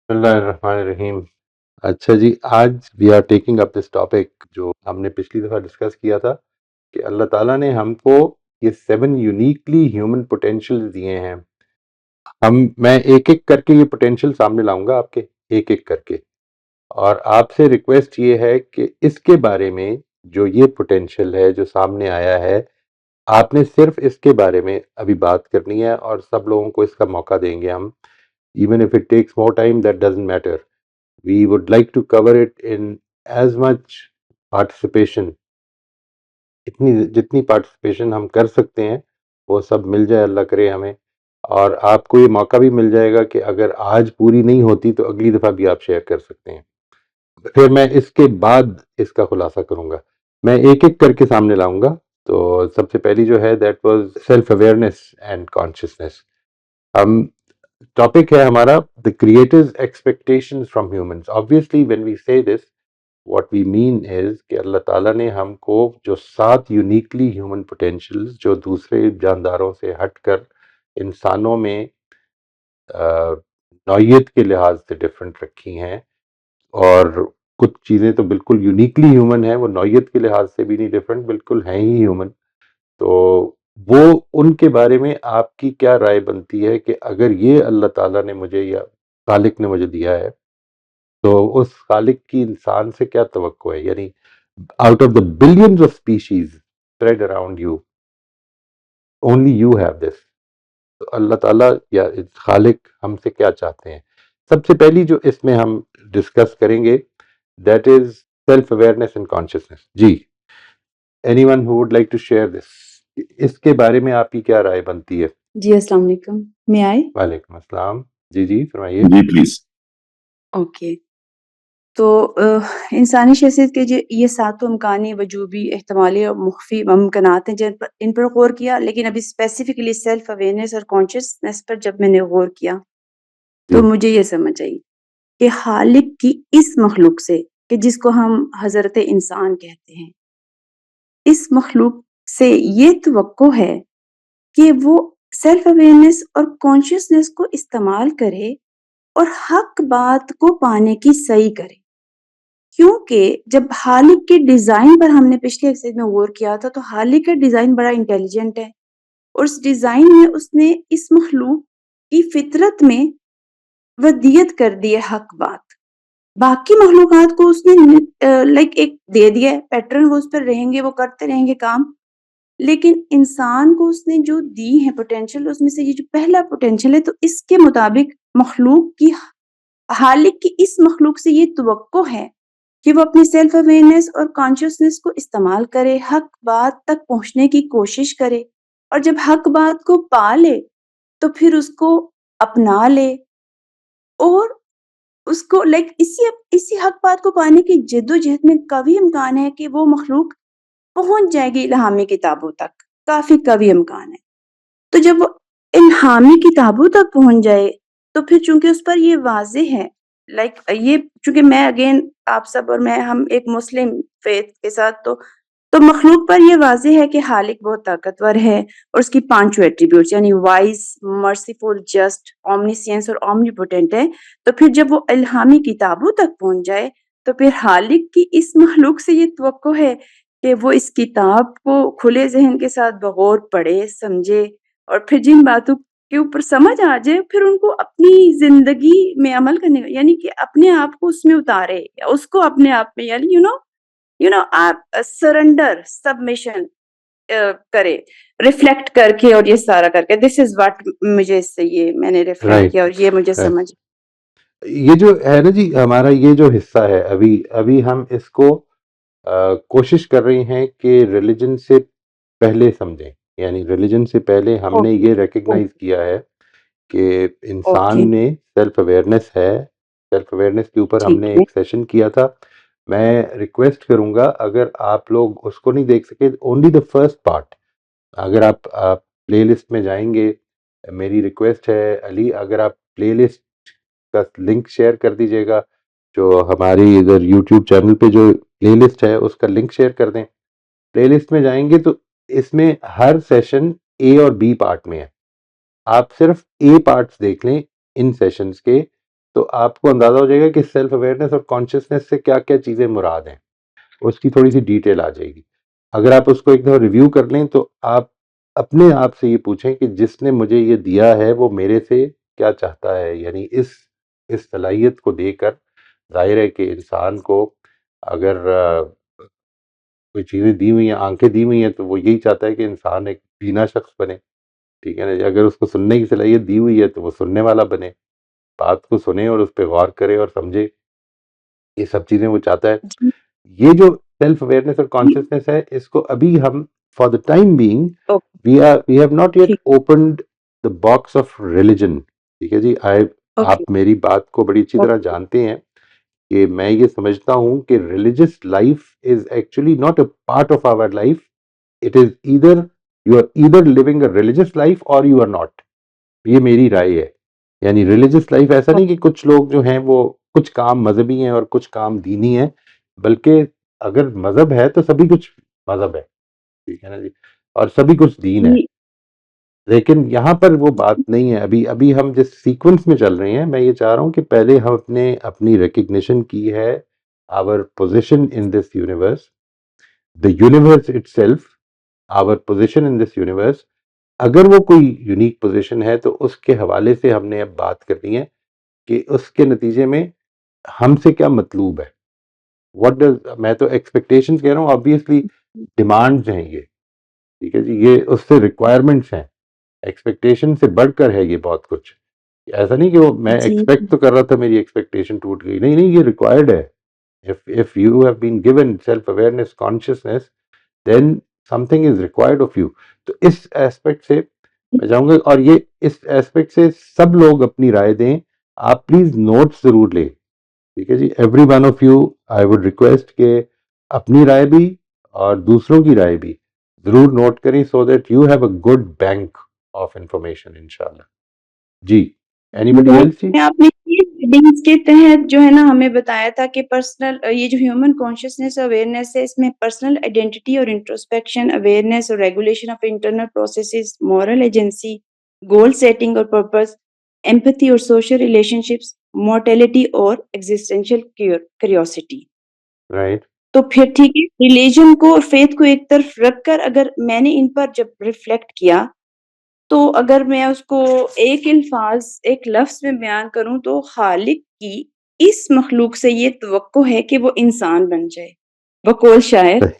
بسم اللہ الرحمن الرحیم. اچھا جی، آج we are taking up this topic جو ہم نے پچھلی دفعہ ڈسکس کیا تھا کہ اللہ تعالیٰ نے ہم کو یہ 7 یونیکلی ہیومن پوٹینشیل دیے ہیں. میں ایک ایک کر کے یہ پوٹینشیل سامنے لاؤں گا آپ کے، ایک ایک کر کے، اور آپ سے ریکویسٹ یہ ہے کہ اس کے بارے میں جو یہ پوٹینشیل ہے جو سامنے آیا ہے، آپ نے صرف اس کے بارے میں ابھی بات کرنی ہے، اور سب لوگوں کو اس کا موقع دیں گے ہم. Even if it takes more time, that doesn't matter. We would like to cover it in as much participation. جتنی پارٹیسپیشن ہم کر سکتے ہیں وہ سب مل جائے، اللہ کرے ہمیں. اور آپ کو یہ موقع بھی مل جائے گا کہ اگر آج پوری نہیں ہوتی تو اگلی دفعہ بھی آپ شیئر کر سکتے ہیں. پھر میں اس کے بعد اس کا خلاصہ کروں گا. میں ایک ایک کر کے سامنے لاؤں گا. تو سب سے پہلی جو ہے that was self awareness and consciousness. ہم ٹاپک ہے ہمارا the creator's expectations from humans. Obviously when we say this, what we mean is کہ اللہ تعالیٰ نے ہم کو جو 7 یونیکلی ہیومن پوٹینشیلز جو دوسرے جانداروں سے ہٹ کر انسانوں میں نوعیت کے لحاظ سے ڈفرینٹ رکھی ہیں، اور کچھ چیزیں تو بالکل یونیکلی ہیومن ہیں، وہ نوعیت کے لحاظ سے بھی نہیں ڈفرینٹ، بالکل ہیں ہی ہیومن. تو وہ ان کے بارے میں آپ کی کیا رائے بنتی ہے کہ اگر یہ اللہ تعالیٰ نے مجھے یا خالق نے مجھے دیا ہے تو اس خالق کی انسان سے کیا توقع ہے؟ یعنی out of the billions of species spread around you, only you have this. تو اللہ تعالیٰ یا خالق ہم سے کیا چاہتے ہیں؟ سب سے پہلی جو اس میں ہم ڈسکس کریں گے that is self awareness and consciousness. جی، anyone who would like to share this, اس کے بارے میں آپ کی کیا رائے بنتی ہے؟ جی السلام علیکم. میں آئے؟ وعلیکم السلام. جی فرمائیے. جی پلیز. اوکے. تو انسانی شخصیت کے جو یہ 7 امکانی، وجوبی، احتمالی اور مخفی ممکنات ہیں ان پر غور کیا، لیکن ابھی اسپیسیفکلی سیلف اویئرنیس اور کانشیسنیس پر جب میں نے غور کیا تو مجھے یہ سمجھ آئی کہ خالق کی اس مخلوق سے، کہ جس کو ہم حضرت انسان کہتے ہیں، اس مخلوق سے یہ توقع ہے کہ وہ سیلف اویئرنیس اور کانشیسنیس کو استعمال کرے اور حق بات کو پانے کی سعی کرے. کیونکہ جب خالق کے ڈیزائن پر ہم نے پچھلے ایپیسوڈ میں غور کیا تھا تو خالق کا ڈیزائن بڑا انٹیلیجنٹ ہے، اور اس ڈیزائن میں اس نے اس مخلوق کی فطرت میں ودیت کر دی ہے حق بات. باقی مخلوقات کو اس نے لائک ایک دے دیا ہے پیٹرن، وہ اس پر رہیں گے، وہ کرتے رہیں گے کام. لیکن انسان کو اس نے جو دی ہے پوٹینشیل، اس میں سے یہ جو پہلا پوٹینشیل ہے، تو اس کے مطابق مخلوق کی، خالق کی اس مخلوق سے یہ توقع ہے کہ وہ اپنی سیلف اویئرنیس اور کانشیسنیس کو استعمال کرے، حق بات تک پہنچنے کی کوشش کرے، اور جب حق بات کو پا لے تو پھر اس کو اپنا لے، اور اس کو لائک اسی حق بات کو پانے کی جد و جہد میں قوی امکان ہے کہ وہ مخلوق پہنچ جائے گی الہامی کتابوں تک. کافی قوی امکان ہے. تو جب وہ الہامی کتابوں تک پہنچ جائے تو پھر چونکہ اس پر یہ واضح ہے، لائک یہ چونکہ میں اگین آپ سب اور میں ہم ایک مسلم فیتھ کے ساتھ، تو مخلوق پر یہ واضح ہے کہ خالق بہت طاقتور ہے، اور اس کی 5 ایٹریبیوٹس یعنی وائز، مرسیفل، جسٹ، اومنیسینس اور اومنیپوٹنٹ ہے. تو پھر جب وہ الہامی کتابوں تک پہنچ جائے تو پھر خالق کی اس مخلوق سے یہ توقع ہے کہ وہ اس کتاب کو کھلے ذہن کے ساتھ بغور پڑھے، سمجھے، اور پھر جن باتوں کے اوپر سمجھ آ جائے پھر ان کو اپنی زندگی میں عمل کرنے کا، یعنی کہ اپنے آپ کو اس میں اتارے، یا اس کو اپنے آپ میں، یعنی آپ سرنڈر، سبمیشن کرے، ریفلیکٹ کر کے، اور یہ سارا کر کے. دس از واٹ مجھے اس سے یہ میں نے ریفلیکٹ کیا اور یہ مجھے سمجھ. یہ جو ہے نا جی، ہمارا یہ جو حصہ ہے ابھی ہم اس کو کوشش کر رہے ہیں کہ ریلیجن سے پہلے سمجھیں. یعنی ریلیجن سے پہلے ہم نے یہ ریکگنائز کیا ہے کہ انسان میں سیلف اویئرنیس ہے. سیلف اویئرنیس کے اوپر ہم نے ایک سیشن کیا تھا. میں ریکویسٹ کروں گا اگر آپ لوگ اس کو نہیں دیکھ سکے، اونلی دا فرسٹ پارٹ، اگر آپ پلے لسٹ میں جائیں گے، میری ریکویسٹ ہے علی، اگر آپ پلے لسٹ کا لنک شیئر کر دیجئے گا، جو ہماری ادھر یوٹیوب چینل پہ جو پلے لسٹ ہے اس کا لنک شیئر کر دیں. پلے لسٹ میں جائیں گے تو اس میں ہر سیشن اے اور بی پارٹ میں ہے. آپ صرف اے پارٹس دیکھ لیں ان سیشنز کے، تو آپ کو اندازہ ہو جائے گا کہ سیلف اویئرنیس اور کانشیسنیس سے کیا کیا چیزیں مراد ہیں، اس کی تھوڑی سی ڈیٹیل آ جائے گی. اگر آپ اس کو ایک دفعہ ریویو کر لیں تو آپ اپنے آپ سے یہ پوچھیں کہ جس نے مجھے یہ دیا ہے وہ میرے سے کیا چاہتا ہے. یعنی اس صلاحیت کو دے کر ظاہر ہے کہ انسان کو اگر کوئی چیزیں دی ہوئی ہیں، آنکھیں دی ہوئی ہیں، تو وہ یہی چاہتا ہے کہ انسان ایک بینا شخص بنے. ٹھیک ہے نا جی. اگر اس کو سننے کی صلاحیت دی ہوئی ہے تو وہ سننے والا بنے، بات کو سنے اور اس پہ غور کرے اور سمجھے. یہ سب چیزیں وہ چاہتا ہے. جی، یہ جو سیلف اویئرنیس اور جی، کانشیسنیس ہے، اس کو ابھی ہم for the time being okay, we have not yet ٹھیک، opened the box of religion. ٹھیک ہے جی. اوکے، آپ میری بات کو بڑی اچھی طرح اوکے، جانتے ہیں کہ میں یہ سمجھتا ہوں کہ religious life is actually not a part of our life. It is either you are either living a religious life اور یو آر ناٹ. یہ میری رائے ہے. یعنی ریلیجس لائف ایسا نہیں کہ کچھ لوگ جو ہیں وہ کچھ کام مذہبی ہیں اور کچھ کام دینی ہیں، بلکہ اگر مذہب ہے تو سبھی کچھ مذہب ہے. ٹھیک ہے نا جی. اور سبھی کچھ دین ہے. جی، لیکن یہاں پر وہ بات نہیں ہے. ابھی ہم جس سیکوینس میں چل رہے ہیں، میں یہ چاہ رہا ہوں کہ پہلے ہم اپنی ریکگنیشن کی ہے our position in this universe, the universe itself, our position in this universe. اگر وہ کوئی یونیک پوزیشن ہے تو اس کے حوالے سے ہم نے اب بات کرنی ہے کہ اس کے نتیجے میں ہم سے کیا مطلوب ہے. میں تو ایکسپیکٹیشن کہہ رہا ہوں، آبویسلی ڈیمانڈز ہیں یہ. ٹھیک ہے جی. یہ اس سے ریکوائرمنٹس ہیں. ایکسپیکٹیشن سے بڑھ کر ہے یہ بہت کچھ. ایسا نہیں کہ وہ میں جی، ایکسپیکٹ تو کر رہا تھا، میری ایکسپیکٹیشن ٹوٹ گئی. نہیں نہیں، یہ ریکوائرڈ ہے. if you have been given self awareness consciousness, then something is required of you. تو اس ایسپیکٹ سے میں چاہوں گا، اور یہ اس ایسپیکٹ سے سب لوگ اپنی رائے دیں. آپ پلیز نوٹس ضرور لیں. ٹھیک ہے جی. Everyone of you I would request کہ اپنی رائے بھی اور دوسروں کی رائے بھی ضرور نوٹ کریں، so that you have a good bank of information انشاءاللہ. جی. اینی بڈی ایلس جی؟ آپ نے ریڈنگز کے تحت جو ہے نا ہمیں بتایا تھا کہ پرسنل یہ جو ہیومن کانشیسنیس اویئرنیس ہے، اس میں پرسنل آئیڈینٹی اور انٹروسپیکشن، اویئرنیس اور regulation of internal processes, moral agency, goal setting اور پرپز، ایمپتھی اور سوشل ریلیشن شپس، مورٹیلٹی اور ایگزسٹینشل کیوریوسٹی. رائٹ. تو پھر ٹھیک ہے، ریلیجن کو اور فیتھ کو ایک طرف رکھ کر اگر میں نے ان پر جب ریفلیکٹ کیا، تو اگر میں اس کو ایک لفظ میں بیان کروں تو خالق کی اس مخلوق سے یہ توقع ہے کہ وہ انسان بن جائے. بقول شاعر، صحیح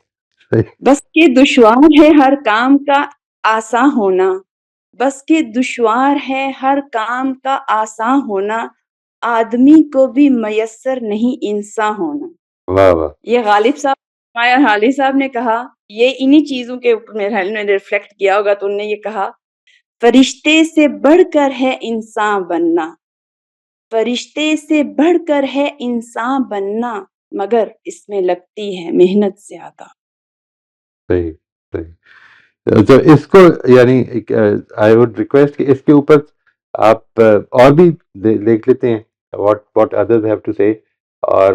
صحیح. بس کے دشوار ہے ہر کام کا آساں ہونا، بس کے دشوار ہے ہر کام کا آساں ہونا، آدمی کو بھی میسر نہیں انسان ہونا. واہ واہ. یہ غالب صاحب، مایا حالی صاحب نے کہا. یہ انہی چیزوں کے اوپر میرے خیال میں ریفلیکٹ کیا ہوگا تو انہوں نے یہ کہا، فرشتے سے بڑھ کر ہے انسان بننا، فرشتے سے بڑھ کر ہے انسان بننا، مگر اس میں لگتی ہے محنت زیادہ. صحیح صحیح. تو اس کو یعنی آئی وڈ ریکویسٹ کہ اس کے اوپر آپ اور بھی دیکھ لیتے ہیں واٹ ادرز ہیو ٹو سے، اور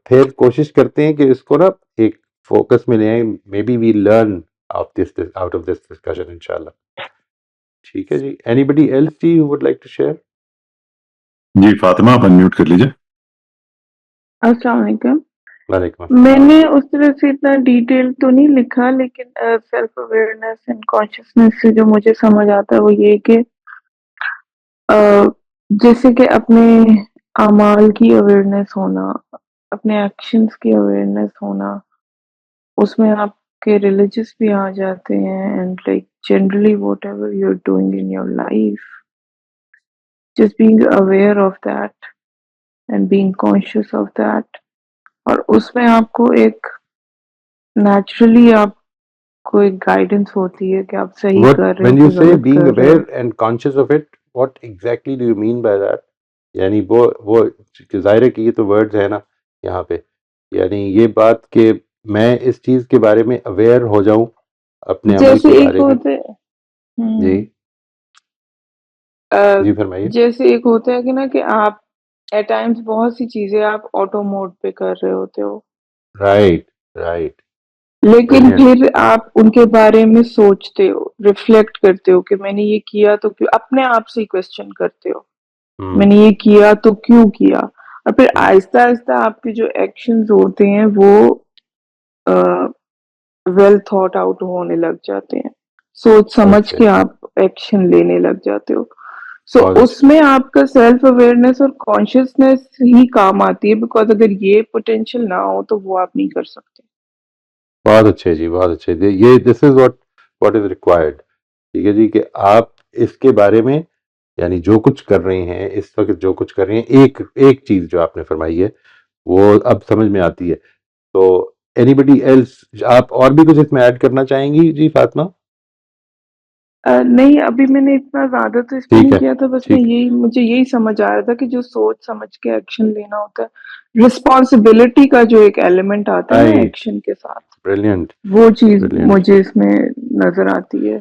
پھر کوشش کرتے ہیں کہ اس کو نا ایک فوکس میں لے آئیں. Maybe we learn out of this discussion انشاءاللہ. ٹھیک ہے جی. اینی بڈی ایلس جی who would like to share؟ جی فاطمہ آپ انمیوٹ کر لیجیے. السلام علیکم. وعلیکم میں السلام. نے اس طرح سے اتنا ڈیٹیل تو نہیں لکھا، لیکن سیلف اویئرنیس اینڈ کانشیسنیس سے جو مجھے سمجھ آتا ہے وہ یہ کہ جیسے کہ اپنے اعمال کی اویئرنیس ہونا، اپنے ایکشنز کی اویئرنیس ہونا، اس میں آپ کے ریلیجس بھی آ جاتے ہیں، and like generally whatever you are doing in your life, just being aware of that and being conscious of that. اور اس میں آپ کو ایک نیچرلی آپ کو ایک گائیڈنس ہوتی ہے کہ آپ صحیح What, کر رہے ہو when you کہ say غلط being کر رہے ہو. aware and conscious of it, what exactly do you mean by that؟ یعنی وہ ظاہر ہے کہ یہ تو ورڈز ہے نا یہاں پہ. یعنی یہ بات کہ میں اس چیز کے بارے میں اویئر ہو جاؤں اپنے عمل جیسے کے ایک بارے میں. ہوتے جی آ، جی فرمائیے. جیسے ایک ہوتا ہے کہ نا کہ آپ ایٹ ٹائمس بہت سی چیزیں آپ آٹو موڈ پہ کر رہے ہوتے ہو، رائٹ رائٹ. لیکن بریلینٹ. پھر آپ ان کے بارے میں سوچتے ہو، ریفلیکٹ کرتے ہو کہ میں نے یہ کیا تو کیوں، اپنے آپ سے کوشچن کرتے ہو. میں نے یہ کیا تو کیوں کیا, اور پھر آہستہ آہستہ آپ کے جو ایکشنز ہوتے ہیں وہ ویل تھاٹ آؤٹ ہونے لگ جاتے ہیں, سوچ سمجھ کے آپ ایکشن لینے لگ جاتے ہو. سو اس میں آپ کا سیلف اویئرنیس اور کانشیسنیس ہی کام آتی ہے, بیکاز اگر یہ پوٹینشیل نہ ہو تو وہ آپ نہیں کر سکتے. بہت اچھے جی, بہت اچھے. یہ دس از واٹ از ریکوائرڈ. ٹھیک ہے جی, کہ آپ اس کے بارے میں یعنی جو کچھ کر رہے ہیں اس وقت, جو کچھ کر رہے ہیں, ایک چیز جو آپ نے فرمائی ہے وہ اب سمجھ میں آتی ہے. تو اینی بڈی ایلس, آپ اور بھی کچھ اس میں ایڈ کرنا چاہیں گی جی فاطمہ؟ نہیں, ابھی میں نے اتنا زیادہ تو اس پہ نہیں کیا تھا, بس مجھے یہی سمجھ آ رہا تھا کہ جو سوچ سمجھ کے ایکشن لینا ہوتا ہے, رسپانسبلٹی کا جو ایک ایلیمنٹ آتا ہے نا ایکشن کے ساتھ, بریلینٹ, وہ چیز مجھے اس میں نظر آتی ہے.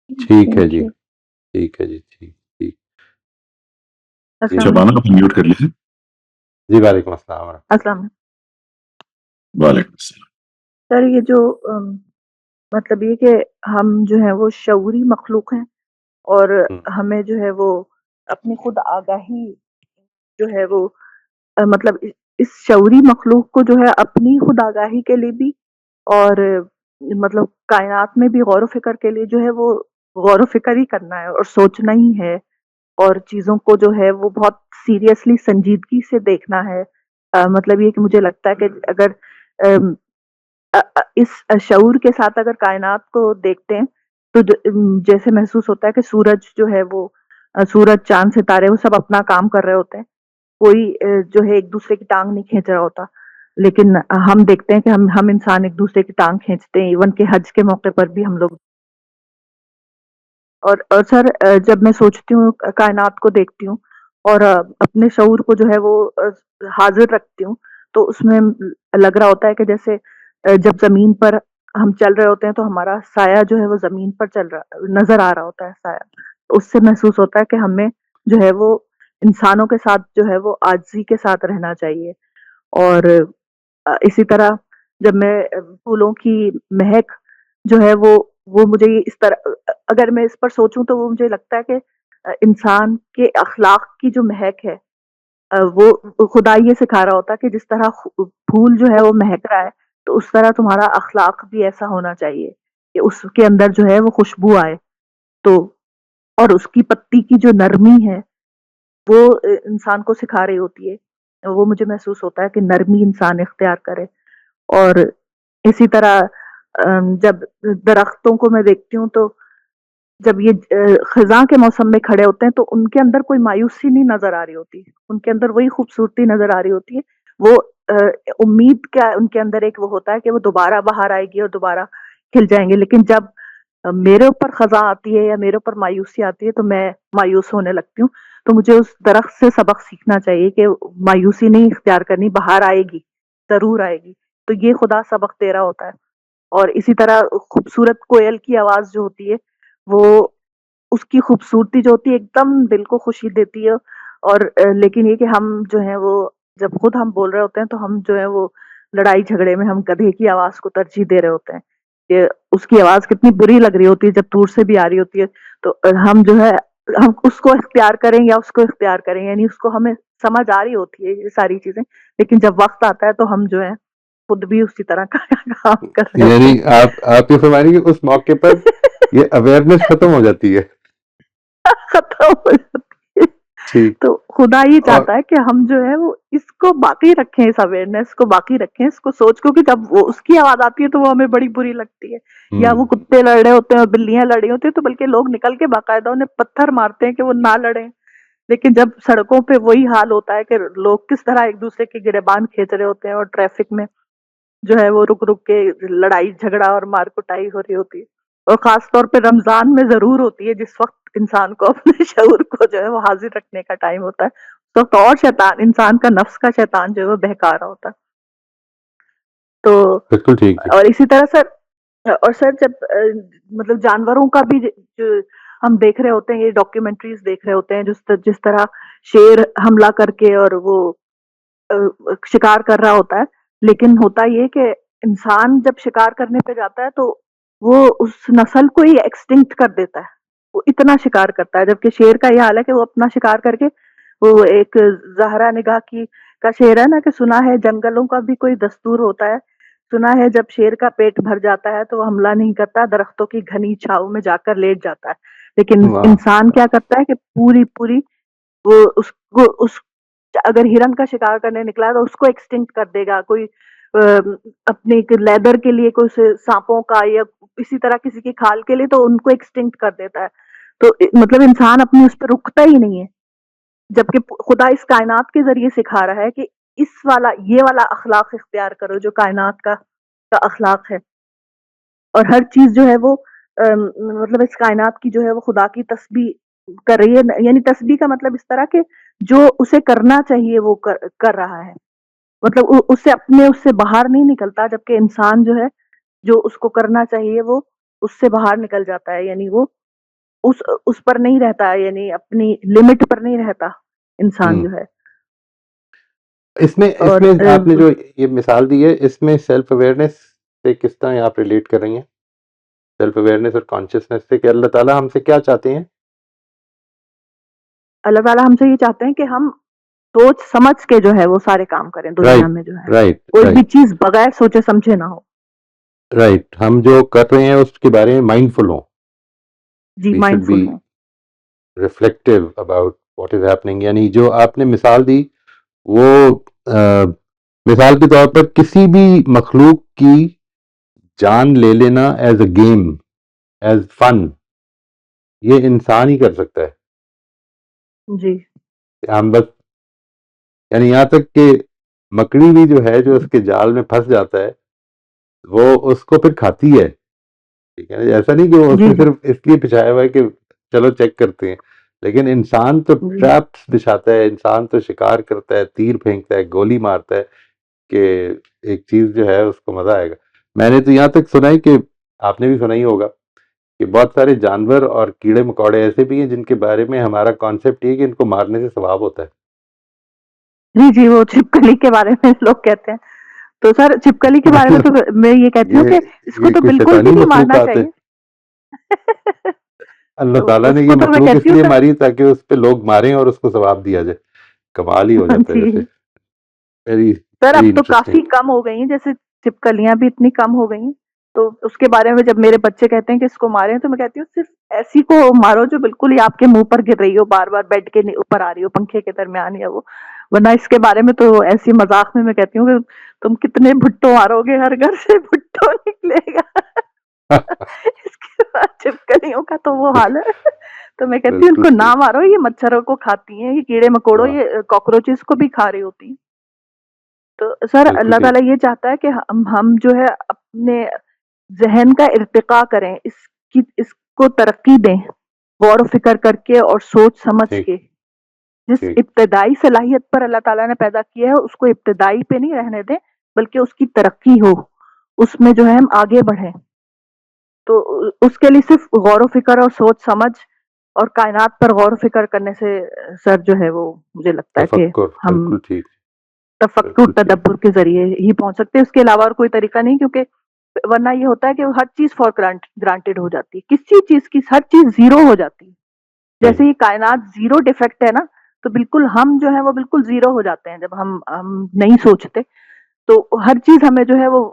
ٹھیک ہے جی, ٹھیک ہے جی, ٹھیک. شبانہ آپ میوٹ کر لیجیے. جی وعلیکم السلام. السلام علیکم وعلیکم السلام. سر, یہ جو مطلب یہ کہ ہم جو ہے وہ شعوری مخلوق ہیں, اور ہمیں جو ہے وہ اپنی خود آگاہی جو ہے وہ مطلب اس شعوری مخلوق کو جو ہے اپنی خود آگاہی کے لیے بھی, اور مطلب کائنات میں بھی غور و فکر کے لیے جو ہے وہ غور و فکر ہی کرنا ہے اور سوچنا ہی ہے, اور چیزوں کو جو ہے وہ بہت سیریسلی سنجیدگی سے دیکھنا ہے. مطلب یہ کہ مجھے لگتا ہے کہ اگر اس شعور کے ساتھ اگر کائنات کو دیکھتے ہیں تو جیسے محسوس ہوتا ہے کہ سورج جو ہے وہ, سورج چاند ستارے وہ سب اپنا کام کر رہے ہوتے ہیں, کوئی جو ہے ایک دوسرے کی ٹانگ نہیں کھینچ رہا ہوتا. لیکن ہم دیکھتے ہیں کہ ہم انسان ایک دوسرے کی ٹانگ کھینچتے ہیں, ایون کہ حج کے موقع پر بھی ہم لوگ. اور سر جب میں سوچتی ہوں, کائنات کو دیکھتی ہوں اور اپنے شعور کو جو ہے وہ حاضر رکھتی ہوں, تو اس میں لگ رہا ہوتا ہے کہ جیسے جب زمین پر ہم چل رہے ہوتے ہیں تو ہمارا سایہ جو ہے وہ زمین پر چل رہا نظر آ رہا ہوتا ہے سایہ. اس سے محسوس ہوتا ہے کہ ہمیں جو ہے وہ انسانوں کے ساتھ جو ہے وہ عاجزی کے ساتھ رہنا چاہیے. اور اسی طرح جب میں پھولوں کی مہک جو ہے وہ مجھے اس طرح, اگر میں اس پر سوچوں تو وہ مجھے لگتا ہے کہ انسان کے اخلاق کی جو مہک ہے وہ خدا یہ سکھا رہا ہوتا کہ جس طرح پھول جو ہے وہ مہک رہا ہے, تو اس طرح تمہارا اخلاق بھی ایسا ہونا چاہیے کہ اس کے اندر جو ہے وہ خوشبو آئے. تو اور اس کی پتی کی جو نرمی ہے وہ انسان کو سکھا رہی ہوتی ہے. وہ مجھے محسوس ہوتا ہے کہ نرمی انسان اختیار کرے. اور اسی طرح جب درختوں کو میں دیکھتی ہوں تو جب یہ خزاں کے موسم میں کھڑے ہوتے ہیں تو ان کے اندر کوئی مایوسی نہیں نظر آ رہی ہوتی, ان کے اندر وہی خوبصورتی نظر آ رہی ہوتی ہے. وہ امید کا ان کے اندر ایک وہ ہوتا ہے کہ وہ دوبارہ باہر آئے گی اور دوبارہ کھل جائیں گے. لیکن جب میرے اوپر خزاں آتی ہے یا میرے اوپر مایوسی آتی ہے تو میں مایوس ہونے لگتی ہوں. تو مجھے اس درخت سے سبق سیکھنا چاہیے کہ مایوسی نہیں اختیار کرنی, باہر آئے گی, ضرور آئے گی. تو یہ خدا سبق دے رہا ہوتا ہے. اور اسی طرح خوبصورت کوئل کی آواز جو ہوتی ہے وہ اس کی خوبصورتی جو ہوتی ہے ایک دم دل کو خوشی دیتی ہے. اور لیکن یہ کہ ہم جو ہیں وہ جب خود ہم بول رہے ہوتے ہیں تو ہم جو ہے وہ لڑائی جھگڑے میں ہم گدھے کی آواز کو ترجیح دے رہے ہوتے ہیں کہ اس کی آواز کتنی بری لگ رہی ہوتی ہے جب دور سے بھی آ رہی ہوتی ہے. تو ہم جو ہے ہم اس کو اختیار کریں یا اس کو اختیار کریں, یعنی اس کو ہمیں سمجھ آ رہی ہوتی ہے یہ ساری چیزیں, لیکن جب وقت آتا ہے تو ہم جو ہے خود بھی اسی طرح کا کام کر رہے ہوتے ہیں. یعنی آپ یہ فرمائیں گے کہ اس موقع پر یہ اویئرنیس ختم ہو جاتی ہے, ختم ہو جاتی ہے. تو خدا یہ چاہتا ہے کہ ہم جو ہے وہ اس کو باقی رکھیں, اس اویئرنیس کو باقی رکھیں, اس کو سوچ کو کہ جب وہ اس کی آواز آتی ہے تو وہ ہمیں بڑی بری لگتی ہے, یا وہ کتے لڑ رہے ہوتے ہیں اور بلیاں لڑ رہی ہوتی ہیں تو بلکہ لوگ نکل کے باقاعدہ انہیں پتھر مارتے ہیں کہ وہ نہ لڑیں. لیکن جب سڑکوں پہ وہی حال ہوتا ہے کہ لوگ کس طرح ایک دوسرے کے گریبان کھینچ رہے ہوتے ہیں اور ٹریفک میں جو ہے وہ رک رک کے لڑائی جھگڑا اور مار کٹائی ہو رہی ہوتی ہے. اور خاص طور پہ رمضان میں ضرور ہوتی ہے جس وقت انسان کو اپنے شعور کو جو ہے وہ حاضر رکھنے کا ٹائم ہوتا ہے. اس وقت اور شیطان, انسان کا نفس کا شیطان جو ہے وہ بہکا رہا ہوتا ہے. تو بالکل ٹھیک. اور اسی طرح سر جب مطلب جانوروں کا بھی جو ہم دیکھ رہے ہوتے ہیں, یہ ڈاکیومنٹریز دیکھ رہے ہوتے ہیں جس طرح شیر حملہ کر کے اور وہ شکار کر رہا ہوتا ہے, لیکن ہوتا یہ کہ انسان جب شکار کرنے پہ جاتا ہے تو وہ اس نسل کو ہی ایکسٹنکٹ کر دیتا ہے, وہ اتنا شکار کرتا ہے. جبکہ شیر کا یہ حال ہے کہ وہ اپنا شکار کر کے وہ ایک زہرا نگاہ کی کا شعر ہے نا کہ سنا ہے جنگلوں کا بھی کوئی دستور ہوتا ہے، سنا ہے جب شیر کا پیٹ بھر جاتا ہے تو وہ حملہ نہیں کرتا، درختوں کی گھنی چھاؤں میں جا کر لیٹ جاتا ہے، لیکن واہ انسان کیا کرتا ہے کہ پوری وہ اس اگر ہرن کا شکار کرنے نکلا ہے تو اس کو ایکسٹنکٹ کر دے گا، کوئی اپنے لیدر کے لیے کوئی سانپوں کا یا اسی طرح کسی کی کھال کے لیے تو ان کو ایکسٹنکٹ کر دیتا ہے. تو مطلب انسان اپنی اس پہ رکتا ہی نہیں ہے، جبکہ خدا اس کائنات کے ذریعے سکھا رہا ہے کہ یہ والا اخلاق اختیار کرو جو کائنات کا اخلاق ہے. اور ہر چیز جو ہے وہ مطلب اس کائنات کی جو ہے وہ خدا کی تسبیح کر رہی ہے، یعنی تسبیح کا مطلب اس طرح کہ جو اسے کرنا چاہیے وہ کر رہا ہے، مطلب اس سے باہر نہیں نکلتا، جبکہ انسان جو ہے جو اس کو کرنا چاہیے وہ اس سے باہر نکل جاتا ہے، یعنی وہ اس پر نہیں رہتا، یعنی اپنی لمٹ پر نہیں رہتا انسان جو ہے. اس میں اور آپ نے جو یہ مثال دی ہے اس میں سیلف اویئرنیس سے کس طرح آپ ریلیٹ کر رہی ہیں؟ سیلف اویئرنیس اور کانشیسنیس سے کہ اللہ تعالیٰ ہم سے کیا چاہتے ہیں؟ اللہ تعالیٰ ہم سے یہ چاہتے ہیں کہ ہم سوچ سمجھ کے جو ہے وہ سارے کام کریں دنیا میں، جو ہے رائٹ کوئی بھی چیز بغیر سوچے سمجھے نہ ہو. رائٹ، ہم جو کر رہے ہیں اس کے بارے میں مائنڈ فل ہوں. جی We mind should full be ہوں. reflective about what is happening. یعنی جو آپ نے مثال دی وہ مثال کے طور پر کسی بھی مخلوق کی جان لے لینا ایز اے گیم، ایز فن، یہ انسان ہی کر سکتا ہے. جی ہم بس یعنی یہاں تک کہ مکڑی بھی جو ہے جو اس کے جال میں پھنس جاتا ہے وہ اس کو پھر کھاتی ہے، ٹھیک ہے نا؟ ایسا نہیں کہ وہ اس جی نے جی صرف اس لیے بچھایا ہوا ہے کہ چلو چیک کرتے ہیں، لیکن انسان تو جی ٹریپس بچھاتا ہے، انسان تو شکار کرتا ہے، تیر پھینکتا ہے، گولی مارتا ہے کہ ایک چیز جو ہے اس کو مزہ آئے گا. میں نے تو یہاں تک سنا ہے کہ آپ نے بھی سنا ہی ہوگا کہ بہت سارے جانور اور کیڑے مکوڑے ایسے بھی ہیں جن کے بارے میں ہمارا کانسیپٹ یہ ہے کہ ان کو مارنے سے ثواب ہوتا ہے. جی جی وہ چھپکلی کے بارے میں لوگ کہتے ہیں، تو سر چھپکلی کے بارے میں تو میں یہ کہتی ہوں کہ اس کو یہ تو کوئی بالکل بھی شیطانی نہیں مارنا مخلوقات ہیں. چاہیے. اللہ تعالیٰ نے اس یہ کو تو میں مخلوق اس کہتی ہوں لیے کہ ماری تاکہ اس پہ لوگ ماریں اور اس کو ثواب دیا جائے. کمال ہی ہو جاتا ہے جی ویسے. ویری سر اب ویری تو انٹرسٹنگ. کافی کم ہو گئی ہیں، جیسے چھپکلیاں بھی اتنی کم ہو گئی ہیں، تو اس کے بارے میں جب میرے بچے کہتے ہیں کہ اس کو ماریں تو میں کہتی ہوں صرف ایسی کو مارو جو بالکل ہی آپ کے منہ پر گر رہی ہو، بار بار بیڈ کے اوپر آ رہی ہو، پنکھے کے درمیان یا وہ، ورنہ اس کے بارے میں تو ایسی مذاق میں کہتی ہوں کہ تم کتنے بھٹو مارو گے، ہر گھر سے بھٹو نکلے گا. اس کے بعد چھپکلیوں کا تو وہ حال ہے. تو میں کہتی ہوں ان بالکل کو صحیح. نہ مارو، یہ مچھروں کو کھاتی ہیں، یہ کیڑے مکوڑوں، ہاں، یہ کاکروچز کو بھی کھا رہی ہوتی ہیں. تو سر بالکل اللہ ٹھیک. تعالیٰ یہ چاہتا ہے کہ ہم جو ہے اپنے ذہن کا ارتقاء کریں، اس کو ترقی دیں، غور و فکر کر کے اور سوچ سمجھ ٹھیک کے. جس ٹھیک. ابتدائی صلاحیت پر اللہ تعالیٰ نے پیدا کیا ہے اس کو ابتدائی پہ نہیں رہنے دیں، بلکہ اس کی ترقی ہو، اس میں جو ہے ہم آگے بڑھیں. تو اس کے لیے صرف غور و فکر اور سوچ سمجھ اور کائنات پر غور و فکر کرنے سے سر جو ہے وہ مجھے لگتا ہے کہ تفکر، ہم بالکل ٹھیک. تفکر بالکل ٹھیک. تدبر کے ذریعے ہی پہنچ سکتے ہیں، اس کے علاوہ اور کوئی طریقہ نہیں، کیونکہ ورنہ یہ ہوتا ہے کہ ہر چیز فار گرانٹیڈ ہو جاتی ہے، کسی چیز کی ہر چیز زیرو ہو جاتی ہے. صحیح. جیسے یہ کائنات زیرو ڈیفیکٹ ہے نا، تو بالکل ہم جو ہے وہ بالکل زیرو ہو جاتے ہیں جب ہم نہیں سوچتے. تو ہر چیز ہمیں جو ہے وہ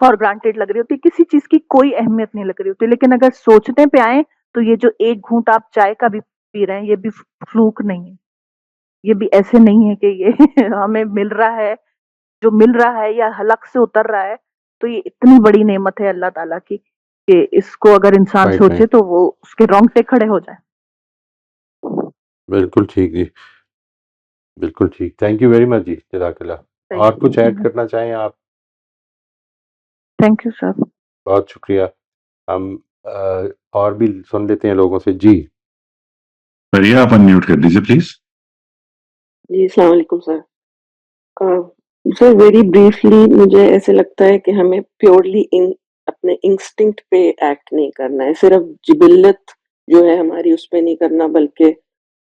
فار گرانٹیڈ لگ رہی ہوتی ہے، کسی چیز کی کوئی اہمیت نہیں لگ رہی ہوتی. لیکن اگر سوچنے پہ آئیں تو یہ جو ایک گھونٹ آپ چائے کا بھی پی رہے ہیں یہ بھی فلوک نہیں ہے، یہ بھی ایسے نہیں ہے کہ یہ ہمیں مل رہا ہے، جو مل رہا ہے یا حلق سے اتر رہا ہے. تو یہ اتنی بڑی نعمت ہے اللہ تعالیٰ کی کہ اس کو اگر انسان رائٹ سوچے رائٹ. تو وہ اس کے رونگٹے کھڑے ہو جائیں. بالکل ٹھیک جی، بالکل ٹھیک. تھینک یو ویری مچ جی، جزاک اللہ. اور کچھ ایڈ کرنا چاہیں آپ؟ تھینک یو سر. بہت شکریہ. ہم اور بھی سن لیتے ہیں لوگوں سے. جی پریہ آپ انمیوٹ کر دیجیے پلیز. جی السلام علیکم سر. سر ویری بریفلی مجھے ایسے لگتا ہے کہ ہمیں پیورلی اپنے انسٹنکٹ پہ ایکٹ نہیں کرنا ہے، صرف جبلت جو ہے ہماری اس پہ نہیں کرنا، بلکہ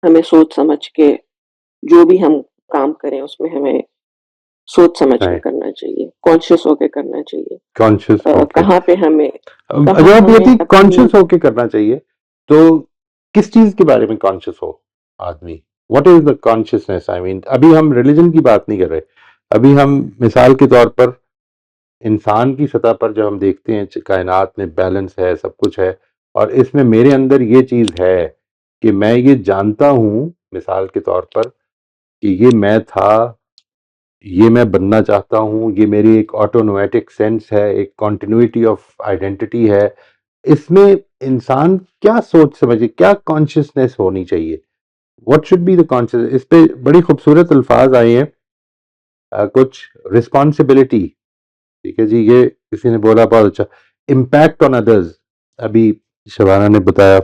ہمیں سوچ سمجھ کے جو بھی ہم کام کریں اس میں ہمیں سوچ سمجھ کے کرنا چاہیے، کانشیس ہو کے کرنا چاہیے. کانشیس ہو کے. کہاں پہ ہمیں جب آپ یہ تھی کانشیس ہو کے کرنا چاہیے تو کس چیز کے بارے میں کانشیس ہو آدمی؟ What is the consciousness? I mean, ابھی ہم ریلیجن کی بات نہیں کر رہے, ابھی ہم مثال کے طور پر انسان کی سطح پر جو ہم دیکھتے ہیں کائنات میں بیلنس ہے, سب کچھ ہے, اور اس میں میرے اندر یہ چیز ہے کہ میں یہ جانتا ہوں مثال کے طور پر کہ یہ میں تھا, یہ میں بننا چاہتا ہوں, یہ میری ایک آٹونومیٹک سینس ہے, ایک کنٹینیوٹی آف آئیڈینٹی ہے. اس میں انسان کیا سوچ سمجھے, کیا کانشیسنیس ہونی چاہیے, what should be the conscious. اس پہ بڑی خوبصورت الفاظ آئے ہیں, کچھ رسپانسبلٹی, ٹھیک ہے جی, یہ کسی نے بولا بہت اچھا, امپیکٹ آن ادرز, ابھی شبانہ نے بتایا,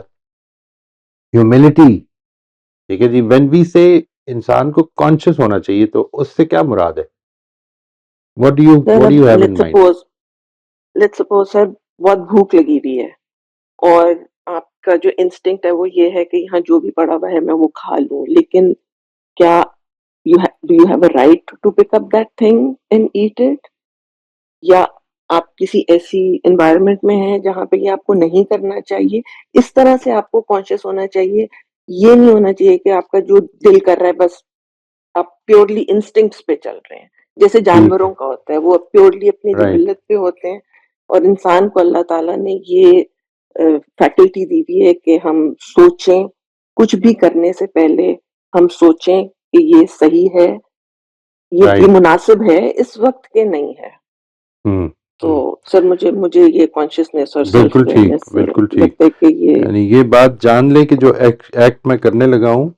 ہیوملٹی, ٹھیک ہے جی. وین وی سے انسان کو کانشیس ہونا چاہیے تو اس سے کیا مراد ہے, what do you have in mind? Let suppose sir بہت بھوک لگی ہوئی ہے اور آپ کا جو انسٹنکٹ ہے وہ یہ ہے کہ یہاں جو بھی پڑا ہوا ہے میں وہ کھا لوں, لیکن کیا do you have a right to pick up that thing and eat it؟ یا آپ کسی ایسی انوائرمنٹ میں ہیں جہاں پہ یہ آپ کو نہیں کرنا چاہیے. اس طرح سے آپ کو کانشیس ہونا چاہیے. یہ نہیں ہونا چاہیے کہ آپ کا جو دل کر رہا ہے بس آپ پیورلی انسٹنکٹس پہ چل رہے ہیں, جیسے جانوروں کا ہوتا ہے, وہ پیورلی اپنی جبلت پہ ہوتے ہیں. اور انسان کو اللہ تعالیٰ نے یہ فیکلٹی دی ہوئی ہے کہ ہم سوچیں, کچھ بھی کرنے سے پہلے ہم سوچیں کہ یہ صحیح ہے, یہ مناسب ہے اس وقت کے نہیں ہے. تو سر مجھے یہ کانشیسنیس اور سیلف اویئرنس سے لگتا ہے کہ یہ یعنی یہ بات جان لے کہ جو ایکٹ میں کرنے لگا ہوں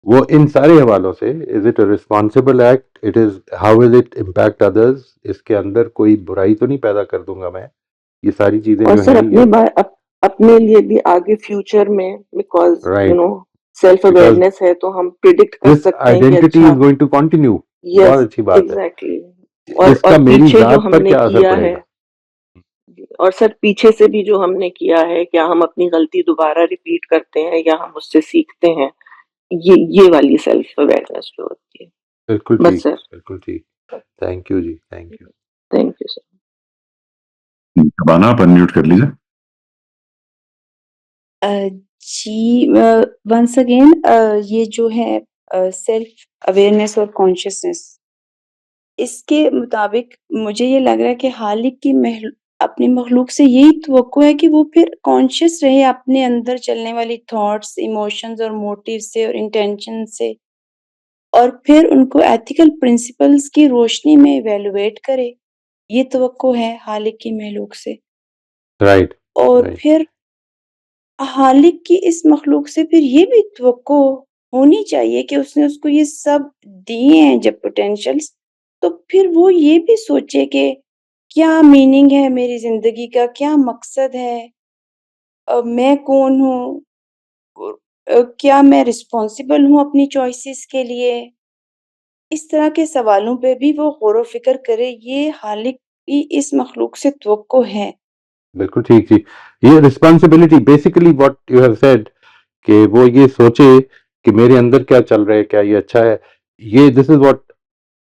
وہ ان سارے حوالوں سے, is it a responsible act, it is how will it impact others, اس کے اندر کوئی برائی تو نہیں پیدا کر دوں گا میں, یہ ساری چیزیں اور جو سر ہیں اپنے لیے بھی آگے فیوچر میں, because you know self awareness ہے تو ہم پریڈکٹ کر سکتے ہیں کہ identity is going to continue. بہت اچھی بات ہے. ایگزیکٹلی. اس کا میری ذات پر کیا اثر پڑے گا, اور سر پیچھے سے بھی جو ہم نے کیا ہے, کیا ہم اپنی غلطی دوبارہ ریپیٹ کرتے ہیں یا ہم اس سے سیکھتے ہیں, یہ والی سیلف اویئرنیس جو ہوتی ہے. بالکل بس ٹھیک, سر بالکل ٹھیک. تھینک یو جی, thank you. Thank you sir. Shabana آپ انمیوٹ کر لیجیے. جی ونس اگین یہ جو ہے سیلف اویئرنیس اور کانشیسنیس, اس کے مطابق مجھے یہ لگ رہا ہے کہ خالق کی اپنی مخلوق سے یہی توقع ہے کہ وہ پھر کانشیس رہے اپنے اندر چلنے والی تھاٹس, ایموشنز اور موٹیو سے اور انٹینشن سے, اور پھر ان کو ایتھیکل پرنسپلز کی روشنی میں ایویلویٹ کرے. یہ توقع ہے خالق کی مخلوق سے. رائٹ. اور پھر خالق کی اس مخلوق سے پھر یہ بھی توقع ہونی چاہیے کہ اس نے اس کو یہ سب دیے ہیں جب پوٹینشلز, تو پھر وہ یہ بھی سوچے کہ کیا میننگ ہے میری زندگی کا, کیا مقصد ہے, میں کون ہوں, کیا میں رسپانسیبل ہوں اپنی چوائسیز کے لیے. اس طرح کے سوالوں پہ بھی وہ غور و فکر کرے. یہ خالق کی اس مخلوق سے توقع ہے. بالکل ٹھیک جی. یہ responsibility basically what you have said, کہ وہ یہ سوچے کہ میرے اندر کیا چل رہا ہے, کیا یہ اچھا ہے. یہ دس از واٹ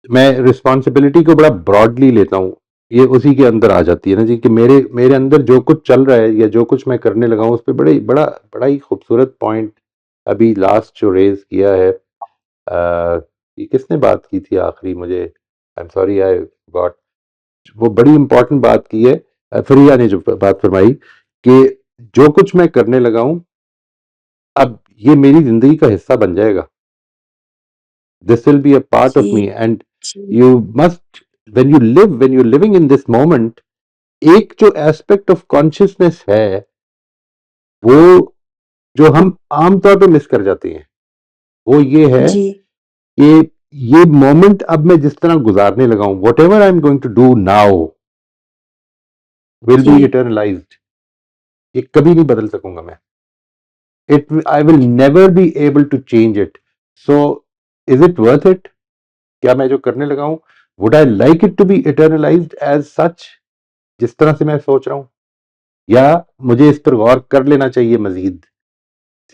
میں رسپانسبلٹی کو بڑا براڈلی لیتا ہوں, یہ اسی کے اندر آ جاتی ہے نا جی, کہ میرے اندر جو کچھ چل رہا ہے یا جو کچھ میں کرنے لگا ہوں اس پہ بڑا ہی خوبصورت پوائنٹ ابھی لاسٹ جو ریز کیا ہے. یہ کس نے بات کی تھی آخری, مجھے I am sorry I got, وہ بڑی امپورٹنٹ بات کی ہے فریہ نے جو بات فرمائی کہ جو کچھ میں کرنے لگا ہوں اب یہ میری زندگی کا حصہ بن جائے گا. This will be a part of me, and you must when you're living in this moment, ایک جو ایسپیکٹ آف کانشیسنیس ہے وہ جو ہم عام طور پہ مس کر جاتے ہیں, وہ یہ ہے کہ یہ مومنٹ اب میں جس طرح گزارنے لگا ہوں, whatever I am going to do now will be eternalized. یہ کبھی نہیں بدل سکوں گا میں. I will never be able to change it. So is it worth it? کیا میں جو کرنے لگا ہوں would I like it to be eternalized as such, جس طرح سے میں سوچ رہا ہوں, یا مجھے اس پر غور کر لینا چاہیے مزید.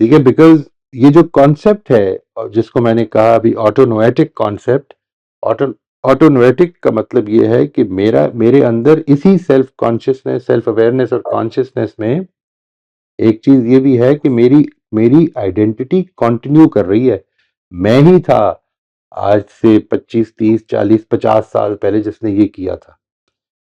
ٹھیک ہے, بیکاز یہ جو کانسیپٹ ہے جس کو میں نے کہا ابھی آٹونویٹک کانسیپٹ, آٹونویٹک کا مطلب یہ ہے کہ میرے اندر اسی سیلف کانشیسنیس, سیلف اویئرنیس اور کانشیسنیس میں ایک چیز یہ بھی ہے کہ میری آئیڈینٹی کنٹینیو کر رہی ہے. میں ہی تھا آج سے 25 30 40 50 سال پہلے جس نے یہ کیا تھا،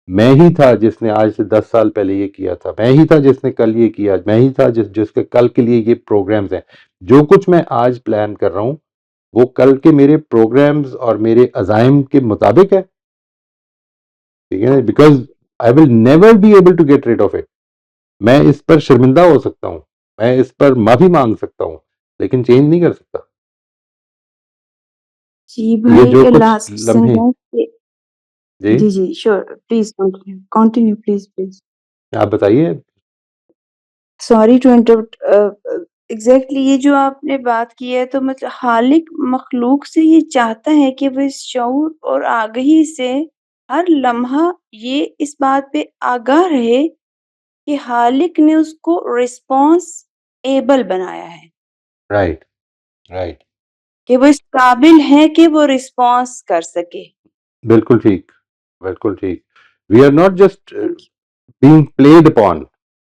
میں ہی تھا جس نے آج سے 10 سال پہلے یہ کیا تھا، میں ہی تھا جس نے کل یہ کیا، میں ہی تھا جس کے کل کے لیے یہ پروگرامز ہیں. جو کچھ میں آج پلان کر رہا ہوں وہ کل کے میرے پروگرامز اور میرے عزائم کے مطابق ہے، ٹھیک ہے، because I will never be able to get rid of it. میں اس پر شرمندہ ہو سکتا ہوں، میں اس پر معافی مانگ سکتا ہوں، لیکن چینج نہیں کر سکتا. جی یہ بھائی جو کچھ لاسٹ لمحے سینٹینس. جی جی جی sure please continue please please. آپ بتائیے. Sorry to interrupt. ایگزیکٹلی یہ جو آپ نے بات کی ہے تو مطلب خالق مخلوق سے یہ چاہتا ہے کہ وہ اس شعور اور آگہی سے ہر لمحہ یہ اس بات پہ آگاہ رہے کہ خالق نے اس کو رسپانس ایبل بنایا ہے، رائٹ رائٹ، کہ وہ اس قابل ہے کہ وہ رسپانس کر سکے. بالکل ٹھیک، بالکل ٹھیک. We are not just Thank you. Being played upon.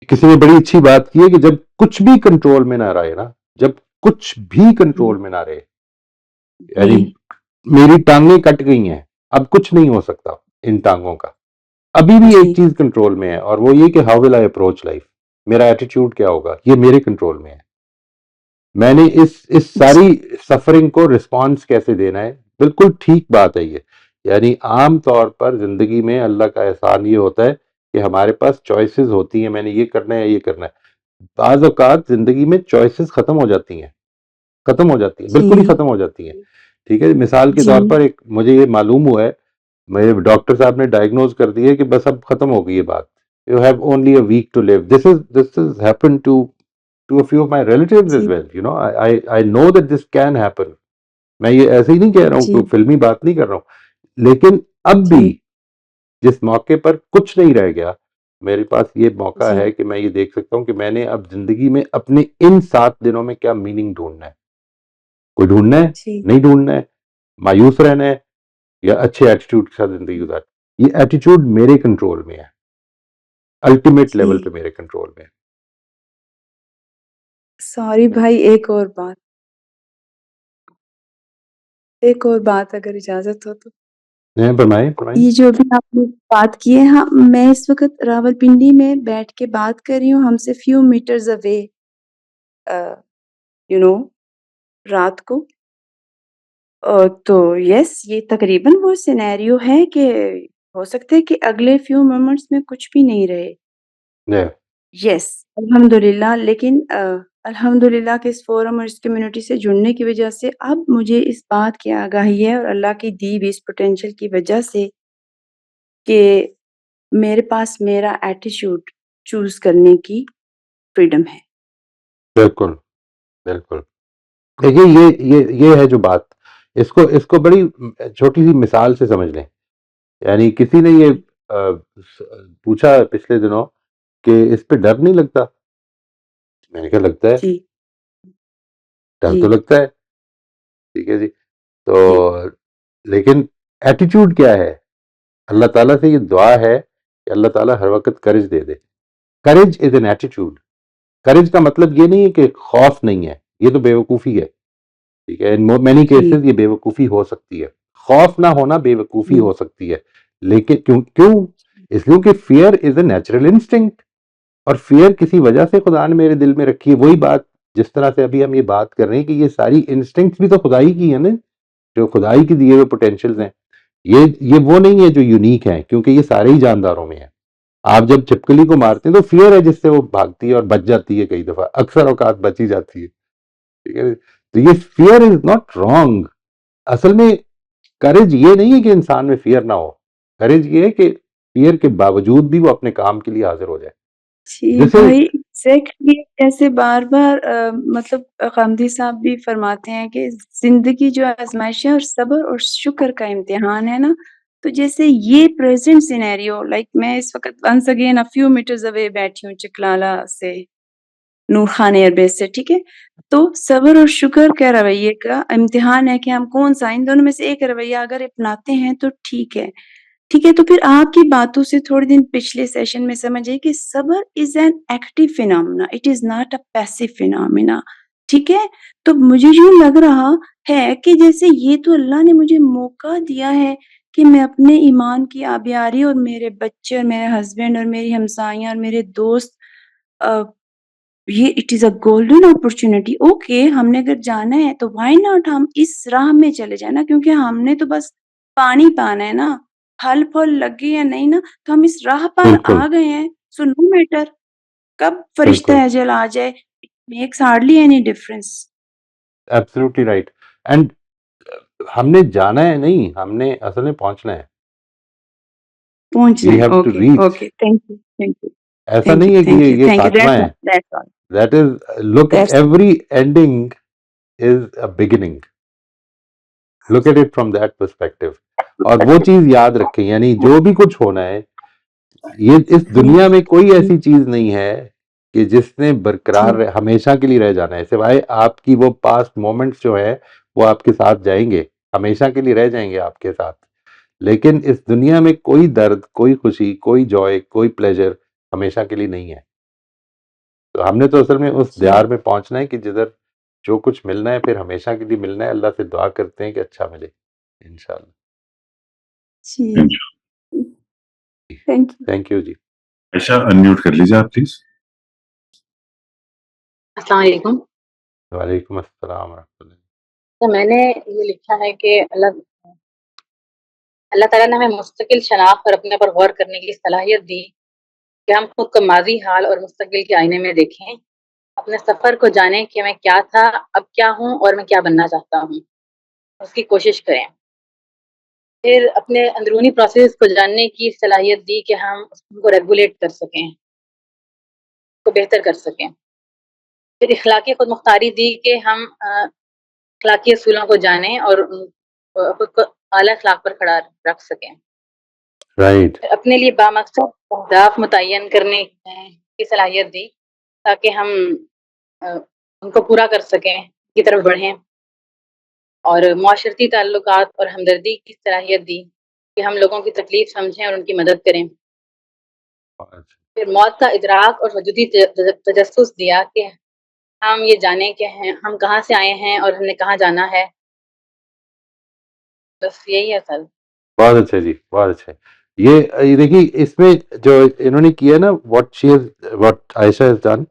کسی نے بڑی اچھی بات کی ہے کہ جب کچھ بھی کنٹرول میں نہ رہے نا، جب کچھ بھی کنٹرول میں نہ رہے، یعنی جی میری ٹانگیں کٹ گئی ہیں، اب کچھ نہیں ہو سکتا ان ٹانگوں کا، ابھی بھی جی ایک چیز کنٹرول میں ہے اور وہ یہ کہ how will I approach life, میرا ایٹیٹیوڈ کیا ہوگا، یہ میرے کنٹرول میں ہے. میں نے اس ساری سفرنگ کو رسپانس کیسے دینا ہے. بالکل ٹھیک بات ہے یہ. یعنی عام طور پر زندگی میں اللہ کا احسان یہ ہوتا ہے کہ ہمارے پاس چوائسز ہوتی ہیں، میں نے یہ کرنا ہے یہ کرنا ہے. بعض اوقات زندگی میں چوائسز ختم ہو جاتی ہیں، جی بالکل ہی ختم ہو جاتی ہیں. ٹھیک ہے، مثال کے جی طور پر ایک مجھے یہ معلوم ہوا ہے، میرے ڈاکٹر صاحب نے ڈائگنوز کر دی ہے کہ بس اب ختم ہو گئی یہ بات. You have only a week to live. This is happen to a few of my relatives as جی well. You know, I know that this can happen. میں یہ ایسے ہی نہیں کہہ رہا ہوں، جی کوئی فلمی بات نہیں کر رہا ہوں، لیکن اب بھی جی جس موقع پر کچھ نہیں رہ گیا، میرے پاس یہ موقع جی ہے کہ میں یہ دیکھ سکتا ہوں کہ میں نے اب زندگی میں اپنے ان 7 دنوں میں کیا میننگ ڈھونڈنا ہے. کوئی ڈھونڈنا ہے، جی نہیں ڈھونڈنا ہے، مایوس رہنا ہے یا اچھے ایٹیٹیوڈ کے ساتھ زندگی گزار. یہ ایٹیٹیوڈ میرے کنٹرول میں ہے، الٹیمیٹ جی. لیول پہ میرے کنٹرول میں ہے. سوری بھائی، ایک اور بات اگر اجازت ہو تو. فرمائیں. یہ جو بھی آپ نے بات کی ہے، ہاں میں اس وقت راول پنڈی میں بیٹھ کے بات کر رہی ہوں، ہم سے فیو میٹرز اوے رات کو. تو یس یہ تقریباً وہ سینیریو ہے کہ ہو سکتا ہے کہ اگلے فیو مومنٹس میں کچھ بھی نہیں رہے. Yeah. یس الحمدللہ. لیکن الحمدللہ کہ اس فورم اور اس کمیونٹی سے جڑنے کی وجہ سے اب مجھے اس بات کی آگاہی ہے اور اللہ کی دی ہوئی اس پوٹینشل کی وجہ سے کہ میرے پاس میرا ایٹیچیوڈ چوز کرنے کی فریڈم ہے. بالکل بالکل. دیکھیے یہ ہے جو بات، اس کو بڑی چھوٹی سی مثال سے سمجھ لیں. یعنی کسی نے یہ پوچھا پچھلے دنوں کہ اس پہ ڈر نہیں لگتا. میں نے کہا لگتا ہے، جی ڈر جی تو لگتا ہے. ٹھیک ہے جی. تو جی لیکن ایٹیٹیوڈ کیا ہے؟ اللہ تعالیٰ سے یہ دعا ہے کہ اللہ تعالیٰ ہر وقت کرج دے دے. کرج از این ایٹیٹیوڈ. کرج کا مطلب یہ نہیں ہے کہ خوف نہیں ہے، یہ تو بے وقوفی ہے. ٹھیک ہے، ان مینی جی کیسز یہ بے وقوفی ہو سکتی ہے. خوف نہ ہونا بے وقوفی جی ہو سکتی ہے. لیکن کیوں؟ اس لیے کہ fear is a natural instinct, اور فیئر کسی وجہ سے خدا نے میرے دل میں رکھی ہے. وہی بات جس طرح سے ابھی ہم یہ بات کر رہے ہیں کہ یہ ساری انسٹنکٹس بھی تو خدائی کی ہیں نا، جو خدائی کی دیے ہوئے پوٹینشلز ہیں. یہ وہ نہیں ہے جو یونیک ہیں، کیونکہ یہ سارے ہی جانداروں میں ہیں. آپ جب چھپکلی کو مارتے ہیں تو فیئر ہے جس سے وہ بھاگتی ہے اور بچ جاتی ہے، کئی دفعہ اکثر اوقات بچ ہی جاتی ہے. ٹھیک ہے، تو یہ فیئر از ناٹ رانگ. اصل میں کریج یہ نہیں ہے کہ انسان میں فیئر نہ ہو، کریج یہ ہے کہ فیئر کے باوجود بھی وہ اپنے کام کے لیے حاضر ہو جائے. جی جیسے بھائی ایگزیکٹلی ایسے بار بار مطلب قامدی صاحب بھی فرماتے ہیں کہ زندگی جو آزمائش ہے اور صبر اور شکر کا امتحان ہے نا. تو جیسے یہ پریزنٹ سینیریو لائک میں اس وقت once again a few meters away بیٹھی ہوں چکلالا سے، نور خان ایئر بیس سے. ٹھیک ہے، تو صبر اور شکر کا رویے کا امتحان ہے کہ ہم کون سا ان دونوں میں سے ایک رویہ اگر اپناتے ہیں تو ٹھیک ہے. ٹھیک ہے، تو پھر آپ کی باتوں سے تھوڑے دن پچھلے سیشن میں سمجھے کہ صبر is an active phenomena, it is not a passive phenomena. ٹھیک ہے؟ تو مجھے یوں لگ رہا ہے کہ جیسے یہ تو اللہ نے مجھے موقع دیا ہے کہ میں اپنے ایمان کی آبیاری اور میرے بچے اور میرے ہسبینڈ اور میری ہمسائیاں اور میرے دوست یہ it is a golden opportunity. Okay ہم نے اگر جانا ہے تو وائی ناٹ ہم اس راہ میں چلے جائیں نا, کیونکہ ہم نے تو بس پانی پانا ہے نا, پھل پھل لگے یا نہیں نا, تو ہم اس راہ پر بالکل آ گئے ہیں. سو نو میٹر کب فرشتہ بالکل اجل آ جائے, makes hardly any difference. Absolutely right. And ہم نے جانا ہے نہیں, ہم نے اصل میں پہنچنا ہے. پہنچنا وی ہے. Have to okay reach. Okay, thank you thank you ایسا تھینک نہیں یو ہے کہ تھینک یو یہ تھینک یو. خاتمہ ہے. That's all. That is look that's every ending is a beginning. Look at it from that perspective. اور وہ چیز یاد رکھیں, یعنی جو بھی کچھ ہونا ہے, یہ اس دنیا میں کوئی ایسی چیز نہیں ہے کہ جس نے برقرار ہمیشہ کے لیے رہ جانا ہے, سوائے آپ کی وہ پاسٹ مومنٹس جو ہے وہ آپ کے ساتھ جائیں گے, ہمیشہ کے لیے رہ جائیں گے آپ کے ساتھ. لیکن اس دنیا میں کوئی درد, کوئی خوشی, کوئی جوائے, کوئی پلیجر ہمیشہ کے لیے نہیں ہے. تو ہم نے تو اصل میں اس دیار میں پہنچنا ہے کہ جدھر جو کچھ ملنا ہے پھر ہمیشہ کے لیے ملنا ہے. اللہ سے دعا کرتے ہیں کہ اچھا ملے انشاءاللہ. جی تھینک یو. تھینک یو جی. عائشہ انمیوٹ کر لیجیے آپ پلیز. السلام علیکم. وعلیکم السلام ورحمۃ اللہ. تو میں نے یہ لکھا ہے کہ اللہ تعالیٰ نے ہمیں مستقل شناخت اور اپنے پر غور کرنے کی صلاحیت دی کہ ہم خود کو ماضی حال اور مستقبل کے آئینے میں دیکھیں, اپنے سفر کو جانیں کہ میں کیا تھا, اب کیا ہوں اور میں کیا بننا چاہتا ہوں, اس کی کوشش کریں. پھر اپنے اندرونی پروسیس کو جاننے کی صلاحیت دی کہ ہم اس کو ریگولیٹ کر سکیں, اس کو بہتر کر سکیں. پھر اخلاقی خود مختاری دی کہ ہم اخلاقی اصولوں کو جانیں اور خود کو اعلیٰ اخلاق پر کھڑا رکھ سکیں. رائٹ. اپنے لیے بامقصد اہداف متعین کرنے کی صلاحیت دی تاکہ ہم ان کو پورا کر سکیں, کی طرف بڑھیں. اور معاشرتی تعلقات اور ہمدردی کی صلاحیت دی کہ ہم لوگوں کی تکلیف سمجھیں اور ان کی مدد کریں. پھر موت کا ادراک اور وجودی تجسس دیا کہ ہم یہ جانیں کہ ہم کہاں سے آئے ہیں اور ہم نے کہاں جانا ہے. بس یہی ہے سر. بہت اچھا جی, بہت اچھا. یہ دیکھیے اس میں جو انہوں نے کیا نا, what Ayesha has done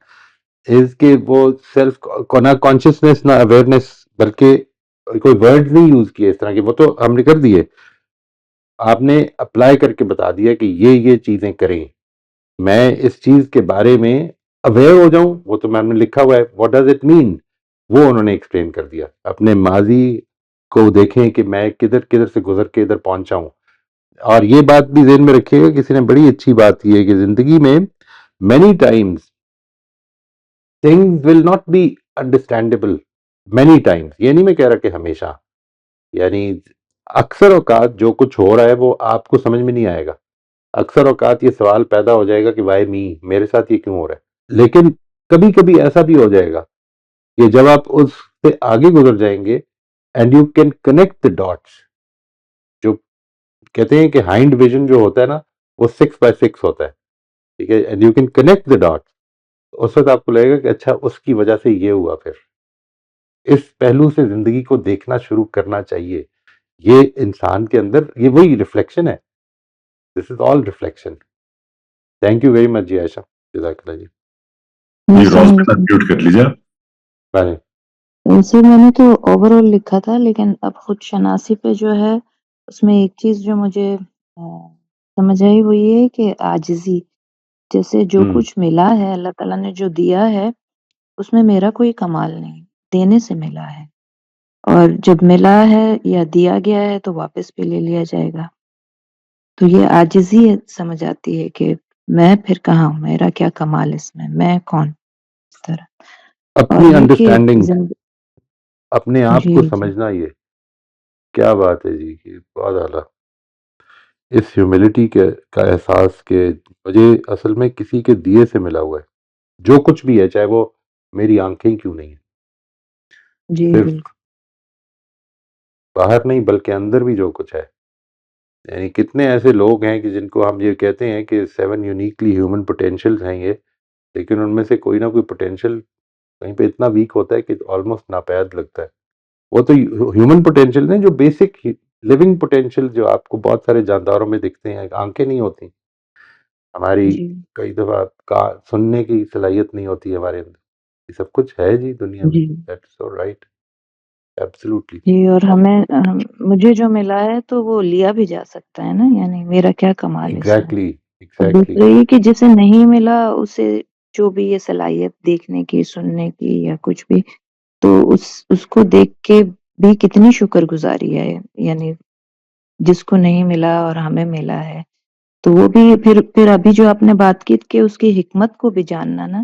is کہ وہ سیلف نہ کانشیسنیس نہ اویئرنیس, بلکہ کوئی ورڈ نہیں یوز کیے اس طرح کے, وہ تو ہم نے کر دیے. آپ نے اپلائی کر کے بتا دیا کہ یہ چیزیں کریں, میں اس چیز کے بارے میں اویئر ہو جاؤں. وہ تو میم نے لکھا ہوا ہے, واٹ ڈز اٹ مین, وہ انہوں نے ایکسپلین کر دیا. اپنے ماضی کو دیکھیں کہ میں کدھر سے گزر کے ادھر پہنچا ہوں. اور یہ بات بھی ذہن میں رکھیے گا, کسی نے بڑی اچھی بات کی ہے کہ زندگی میں many times things will not be understandable. Many times, یہ نہیں میں کہہ رہا کہ ہمیشہ, یعنی اکثر اوقات جو کچھ ہو رہا ہے وہ آپ کو سمجھ میں نہیں آئے گا. اکثر اوقات یہ سوال پیدا ہو جائے گا کہ وائی می, میرے ساتھ یہ کیوں ہو رہا ہے. لیکن کبھی کبھی ایسا بھی ہو جائے گا کہ جب آپ اس سے آگے گزر جائیں گے and you can connect the dots. جو کہتے ہیں کہ ہائنڈ ویژن جو ہوتا ہے نا, وہ 6x6 ہوتا ہے, ٹھیک ہے, and you can connect the dots. اس وقت آپ کو لگے گا کہ اچھا اس کی وجہ سے یہ ہوا. پھر اس پہلو سے زندگی کو دیکھنا شروع کرنا چاہیے. یہ انسان کے اندر یہ وہی ریفلیکشن ہے. This is all reflection. Thank you very much جی عائشہ, جزاک اللہ جی. روزمن انمیوٹ کر لیجیے. بھلے سر میں نے تو اوور آل لکھا تھا, لیکن اب خود شناسی پہ جو ہے اس میں ایک چیز جو مجھے سمجھ آئی وہ یہ ہے کہ عاجزی, جیسے جو کچھ ملا ہے اللہ تعالیٰ نے جو دیا ہے اس میں میرا کوئی کمال نہیں, دینے سے ملا ہے, اور جب ملا ہے یا دیا گیا ہے تو واپس بھی لے لیا جائے گا. تو یہ عاجزی سمجھ آتی ہے کہ میں پھر کہاں ہوں, میرا کیا کمال اس میں کون, اس طرح. اپنی اور یہ کہ انڈرسٹینڈنگ, اپنے آپ جی کو جی سمجھنا, یہ کیا بات ہے جی, یہ بہت اعلیٰ. اس ہیوملٹی کا احساس کہ مجھے اصل میں کسی کے دیے سے ملا ہوا ہے, جو کچھ بھی ہے, چاہے وہ میری آنکھیں کیوں نہیں ہیں, جی صرف بالکل. باہر نہیں بلکہ اندر بھی جو کچھ ہے. یعنی کتنے ایسے لوگ ہیں کہ جن کو ہم یہ کہتے ہیں کہ 7 یونیکلی ہیومن پوٹینشیلز ہیں یہ, لیکن ان میں سے کوئی نہ کوئی پوٹینشیل کہیں پہ اتنا ویک ہوتا ہے کہ آلموسٹ ناپید لگتا ہے. وہ تو ہیومن پوٹینشیل نہیں، جو بیسک لیونگ پوٹینشیل جو آپ کو بہت سارے جانداروں میں دکھتے ہیں. آنکھیں نہیں ہوتی ہماری، جی کئی دفعہ سننے کی صلاحیت نہیں ہوتی ہمارے اندر. یہ سب کچھ ہے جی دنیا میں. جی دیٹس سو رائٹ. ایبسلیوٹلی. جی، اور مجھے جو ملا ہے تو وہ لیا بھی جا سکتا ہے نا، یعنی میرا کیا کمال اس میں. ایگزیکٹلی اور ایگزیکٹلی. دوسرے یہ کہ جسے نہیں ملا اسے جو بھی یہ صلاحیت دیکھنے کی، سننے کی یا کچھ بھی، تو اس کو دیکھ کے بھی کتنی شکر گزاری ہے. یعنی جس کو نہیں ملا اور ہمیں ملا ہے تو وہ بھی پھر ابھی جو آپ نے بات کی کہ اس کی حکمت کو بھی جاننا نا،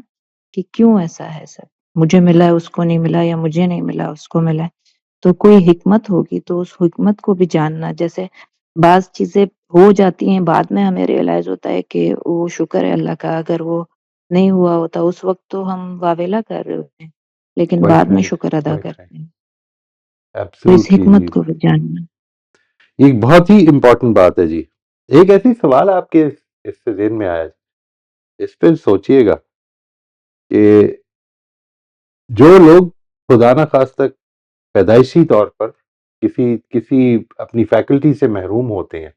کہ کیوں ایسا ہے سب. مجھے ملا ہے اس کو نہیں ملا، یا مجھے نہیں ملا اس کو ملا ہے. تو کوئی حکمت ہوگی تو اس حکمت کو بھی جاننا. جیسے بعض چیزیں ہو جاتی ہیں بعد میں ہمیں ریئلائز ہوتا ہے کہ وہ شکر ہے اللہ کا، اگر وہ نہیں ہوا ہوتا اس وقت تو ہم واویلا کر رہے ہوتے ہیں، لیکن بعد کوائٹ میں رائٹ شکر ادا کوائٹ رائٹ. کرتے ہیں. تو اس ایبسلیوٹلی جی. حکمت کو بھی جاننا. یہ ایک بہت ہی امپورٹنٹ بات ہے جی. ایک ایسی سوال آپ کے اس سے ذہن میں آیا، اس پہ سوچئے گا کہ جو لوگ خدا نخواستہ پیدائشی طور پر کسی اپنی فیکلٹی سے محروم ہوتے ہیں،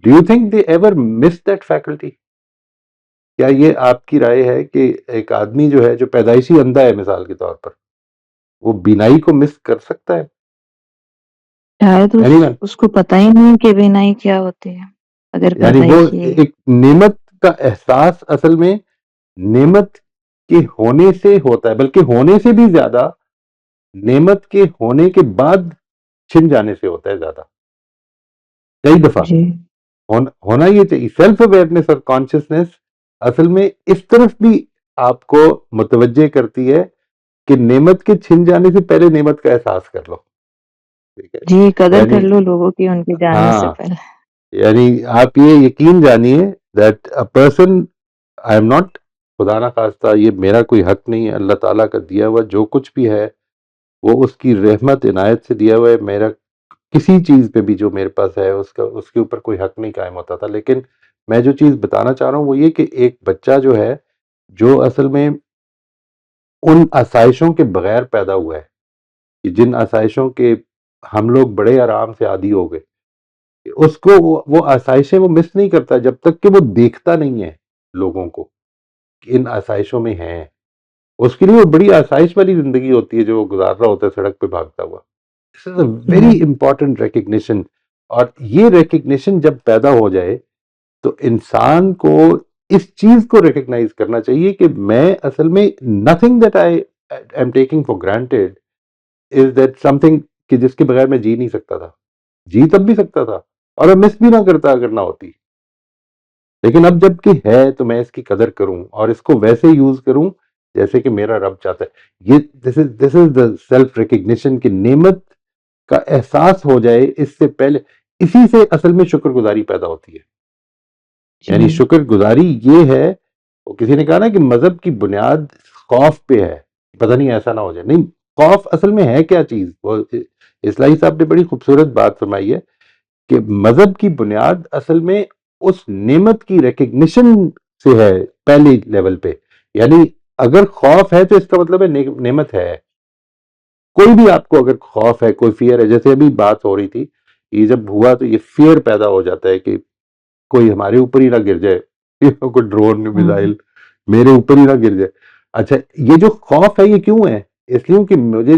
do you think they ever miss that faculty? کیا یہ آپ کی رائے ہے کہ ایک آدمی جو ہے جو پیدائشی اندھا ہے مثال کے طور پر، وہ بینائی کو مس کر سکتا ہے؟ شاید اس کو پتہ ہی نہیں کہ بینائی کیا ہوتی ہے اگر یعنی وہ پیدائشی ہے. ایک نعمت کا احساس اصل میں نعمت کے ہونے سے ہوتا ہے، بلکہ ہونے سے بھی زیادہ نعمت کے ہونے کے بعد چھن جانے سے ہوتا ہے زیادہ. کئی دفعہ جی ہونا یہ چاہیے. سیلف اویئرنیس اور کانشیسنیس اصل میں اس طرف بھی آپ کو متوجہ کرتی ہے کہ نعمت کے چھن جانے سے پہلے نعمت کا احساس کر لو. ٹھیک ہے، جی، قدر کر یعنی لو لوگوں کی ان کے جانے سے ہاں، پہلے. یعنی آپ یہ یقین جانیے that a person, I am not, خدا نہ خواستہ یہ میرا کوئی حق نہیں ہے، اللہ تعالیٰ کا دیا ہوا جو کچھ بھی ہے وہ اس کی رحمت عنایت سے دیا ہوا ہے. میرا کسی چیز پہ بھی جو میرے پاس ہے اس کے اوپر کوئی حق نہیں قائم ہوتا تھا. لیکن میں جو چیز بتانا چاہ رہا ہوں وہ یہ کہ ایک بچہ جو ہے جو اصل میں ان آسائشوں کے بغیر پیدا ہوا ہے، کہ جن آسائشوں کے ہم لوگ بڑے آرام سے عادی ہو گئے، اس کو وہ آسائشیں وہ مس نہیں کرتا جب تک کہ وہ دیکھتا نہیں ہے لوگوں کو کہ ان آسائشوں میں ہیں. اس کے لیے وہ بڑی آسائش والی زندگی ہوتی ہے جو وہ گزار رہا ہوتا ہے سڑک پہ بھاگتا ہوا. دس is a very important recognition. اور یہ ریکگنیشن جب پیدا ہو جائے تو انسان کو اس چیز کو ریکگنائز کرنا چاہیے کہ میں اصل میں nothing that I am taking for granted is that some thing کہ جس کے بغیر میں جی نہیں سکتا تھا. جی تب بھی سکتا تھا اور میں مس بھی نہ کرتا اگر نہ ہوتی. لیکن اب جب کہ ہے تو میں اس کی قدر کروں اور اس کو ویسے یوز کروں جیسے کہ میرا رب چاہتا ہے. یہ دس از دا سیلف ریکگنیشن کہ نعمت کا احساس ہو جائے اس سے پہلے. اسی سے اصل میں شکر گزاری پیدا ہوتی ہے. یعنی شکر گزاری یہ ہے، وہ کسی نے کہا نا کہ مذہب کی بنیاد خوف پہ ہے، پتہ نہیں ایسا نہ ہو جائے. نہیں، خوف اصل میں ہے کیا چیز؟ وہ اصلاحی صاحب نے بڑی خوبصورت بات فرمائی ہے کہ مذہب کی بنیاد اصل میں اس نعمت کی ریکگنیشن سے ہے پہلی لیول پہ. یعنی اگر خوف ہے تو اس کا مطلب ہے نعمت ہے. کوئی بھی آپ کو اگر خوف ہے، کوئی فیئر ہے، جیسے ابھی بات ہو رہی تھی، یہ جب ہوا تو یہ فیئر پیدا ہو جاتا ہے کہ کوئی ہمارے اوپر ہی نہ گر جائے، کوئی ڈرون میزائل میرے اوپر ہی نہ گر جائے. اچھا، یہ جو خوف ہے یہ کیوں ہے؟ اس لیے کہ مجھے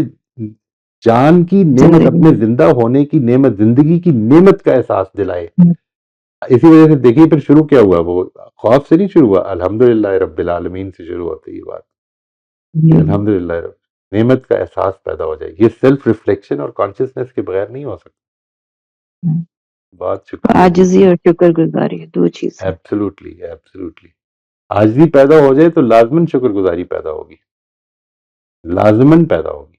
جان کی نعمت، اپنے زندہ ہونے کی نعمت، زندگی کی نعمت کا احساس دلائے. اسی وجہ سے دیکھیے پھر شروع کیا ہوا، وہ خوف سے نہیں شروع ہوا، الحمدللہ رب العالمین سے شروع ہوتی ہے یہ بات. الحمدللہ رب، نعمت کا احساس پیدا ہو جائے. یہ سیلف ریفلیکشن اور کانشیسنیس کے بغیر نہیں ہو سکتا. بات شکریہ. عاجزی اور شکر گزاری دو چیز. Absolutely absolutely. عاجزی پیدا ہو جائے تو لازماً شکر گزاری پیدا ہوگی، لازماً پیدا ہوگی.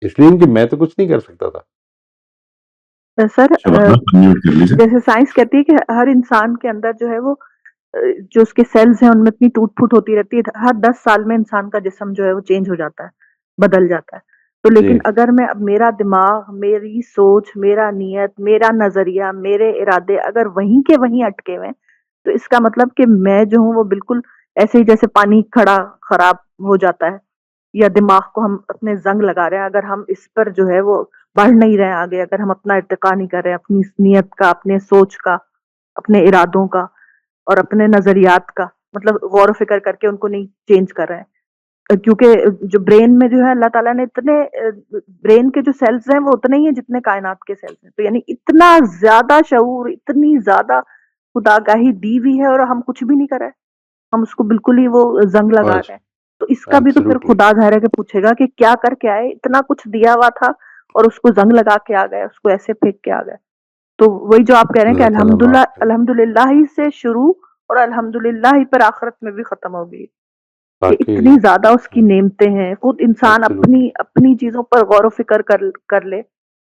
اس لیے کہ میں تو کچھ نہیں کر سکتا تھا. سر unmute کر لیجیے. جیسے سائنس کہتی ہے کہ ہر انسان کے اندر جو ہے وہ جو اس کے سیلز ہیں ان میں اتنی ٹوٹ پھوٹ ہوتی رہتی ہے، ہر 10 سال میں انسان کا جسم جو ہے وہ چینج ہو جاتا ہے، بدل جاتا ہے. تو لیکن اگر میں اب میرا دماغ، میری سوچ، میرا نیت، میرا نظریہ، میرے ارادے اگر وہیں کے وہیں اٹکے ہوئے تو اس کا مطلب کہ میں جو ہوں وہ بالکل ایسے ہی جیسے پانی کھڑا خراب ہو جاتا ہے یا دماغ کو ہم اپنے زنگ لگا رہے ہیں، اگر ہم اس پر جو ہے وہ بڑھ نہیں رہے آگے، اگر ہم اپنا ارتقا نہیں کر رہے اپنی نیت کا، اپنے سوچ کا، اپنے ارادوں کا اور اپنے نظریات کا، مطلب غور و فکر کر کے ان کو نہیں چینج کر رہے ہیں، کیونکہ جو برین میں جو ہے اللہ تعالیٰ نے اتنے برین کے جو سیلز ہیں وہ اتنے ہی ہیں جتنے کائنات کے سیلز ہیں، تو یعنی اتنا زیادہ شعور، اتنی زیادہ خداگاہی دی ہوئی ہے اور ہم کچھ بھی نہیں کر رہے، ہم اس کو بالکل ہی وہ زنگ لگا رہے ہیں. تو اس کا بھی تو پھر Absolutely. خدا ظاہر ہے کہ پوچھے گا کہ کیا کر کے آئے، اتنا کچھ دیا ہوا تھا اور اس کو زنگ لگا کے آ گئے، اس کو ایسے پھینک کے آ گئے. تو وہی جو آپ کہہ رہے ہیں کہ اللہ تعالیٰ معاف کرے. الحمدللہ ہی سے شروع اور الحمدللہ ہی پر آخرت میں بھی ختم ہوگی، کہ واقعی اتنی زیادہ اس کی نعمتیں ہیں. خود انسان Absolutely. اپنی چیزوں پر غور و فکر کر لے،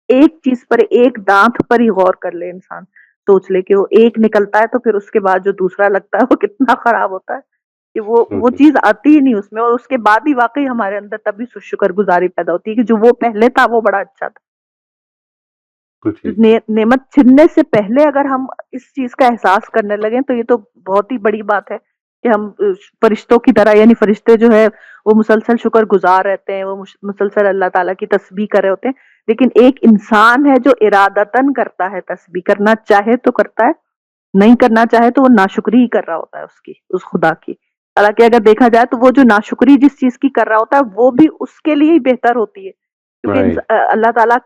ایک چیز پر، ایک دانت پر ہی غور کر لے، انسان سوچ لے کہ وہ ایک نکلتا ہے تو پھر اس کے بعد جو دوسرا لگتا ہے وہ کتنا خراب ہوتا ہے، کہ وہ چیز آتی ہی نہیں اس میں، اور اس کے بعد ہی واقعی ہمارے اندر تبھی شکر گزاری پیدا ہوتی ہے کہ جو وہ پہلے تھا وہ بڑا اچھا تھا. نعمت چھننے سے پہلے اگر ہم اس چیز کا احساس کرنے لگیں تو یہ تو بہت ہی بڑی بات ہے کہ ہم فرشتوں کی طرح، یعنی فرشتے جو ہے وہ مسلسل شکر گزار رہتے ہیں، وہ مسلسل اللہ تعالیٰ کی تسبیح کر رہے ہوتے ہیں، لیکن ایک انسان ہے جو ارادتاً کرتا ہے تسبیح، کرنا چاہے تو کرتا ہے، نہیں کرنا چاہے تو وہ ناشکری ہی کر رہا ہوتا ہے اس خدا کی. حالانکہ اگر دیکھا جائے تو وہ جو ناشکری جس چیز کی کر رہا ہوتا ہے وہ بھی اس کے لیے ہی بہتر ہوتی ہے، کیونکہ اللہ تعالیٰ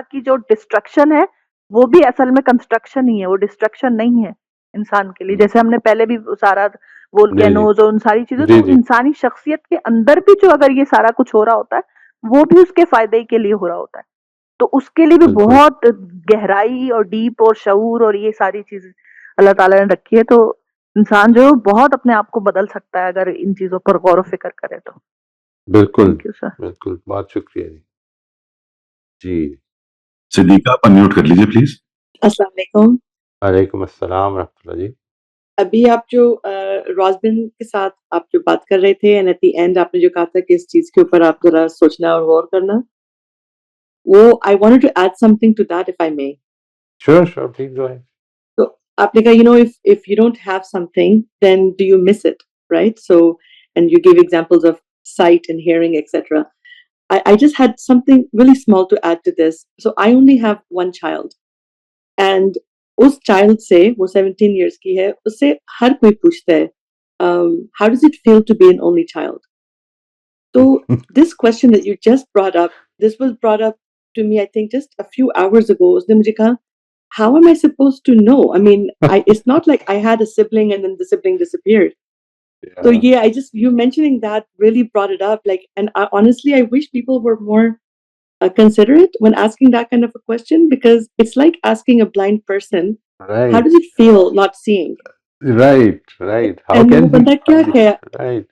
کی جو ڈسٹرکشن ہے وہ بھی اصل میں کنسٹرکشن ہی ہے، وہ ڈسٹرکشن نہیں ہے انسان کے لیے. جیسے ہم نے پہلے بھی سارا وولکینوز اور ان ساری چیزیں، تو انسانی شخصیت کے اندر بھی جو اگر یہ سارا کچھ ہو رہا ہوتا ہے وہ بھی اس کے فائدے کے لیے ہو رہا ہوتا ہے، تو اس کے لیے بھی بہت گہرائی اور ڈیپ اور شعور اور یہ ساری چیزیں اللہ تعالیٰ نے رکھی ہے. تو انسان جو بہت اپنے آپ کو بدل سکتا ہے اگر ان چیزوں پر غور و فکر کرے تو. بالکل تھینک یو سر. بالکل، بہت شکریہ جی. صدیقہ آپ انمیوٹ کر لیجیے پلیز. السلام علیکم. وعلیکم السلام رحمۃ اللہ. جی ابھی آپ جو روزبن کے ساتھ آپ جو بات کر رہے تھے اینڈ ایٹ دی اینڈ آپ نے جو کہا تھا کہ اس چیز کے اوپر آپ ذرا سوچنا اور غور کرنا، وہ I wanted to add something to that if I may. Sure please go ahead. تو آپ نے کہا if you don't have something then do you miss it, right? So and you gave examples of sight and hearing etc. I just had something really small to add to this. So I only have one child and اس child سے، وہ 17 years کی ہے، اس سے ہر کوئی پوچھتا ہے how does it feel to be an only child? تو this question that you just brought up, this was brought up to me I think just a few hours ago. اس نے مجھے کہا how am I supposed to know? I mean it's not like I had a sibling and then the sibling disappeared. So yeah, you mentioning that really brought it up, like, and honestly I wish people were more considerate when asking that kind of a question, because it's like asking a blind person, right, how does it feel not seeing? Right. How and can banda kya hai, right,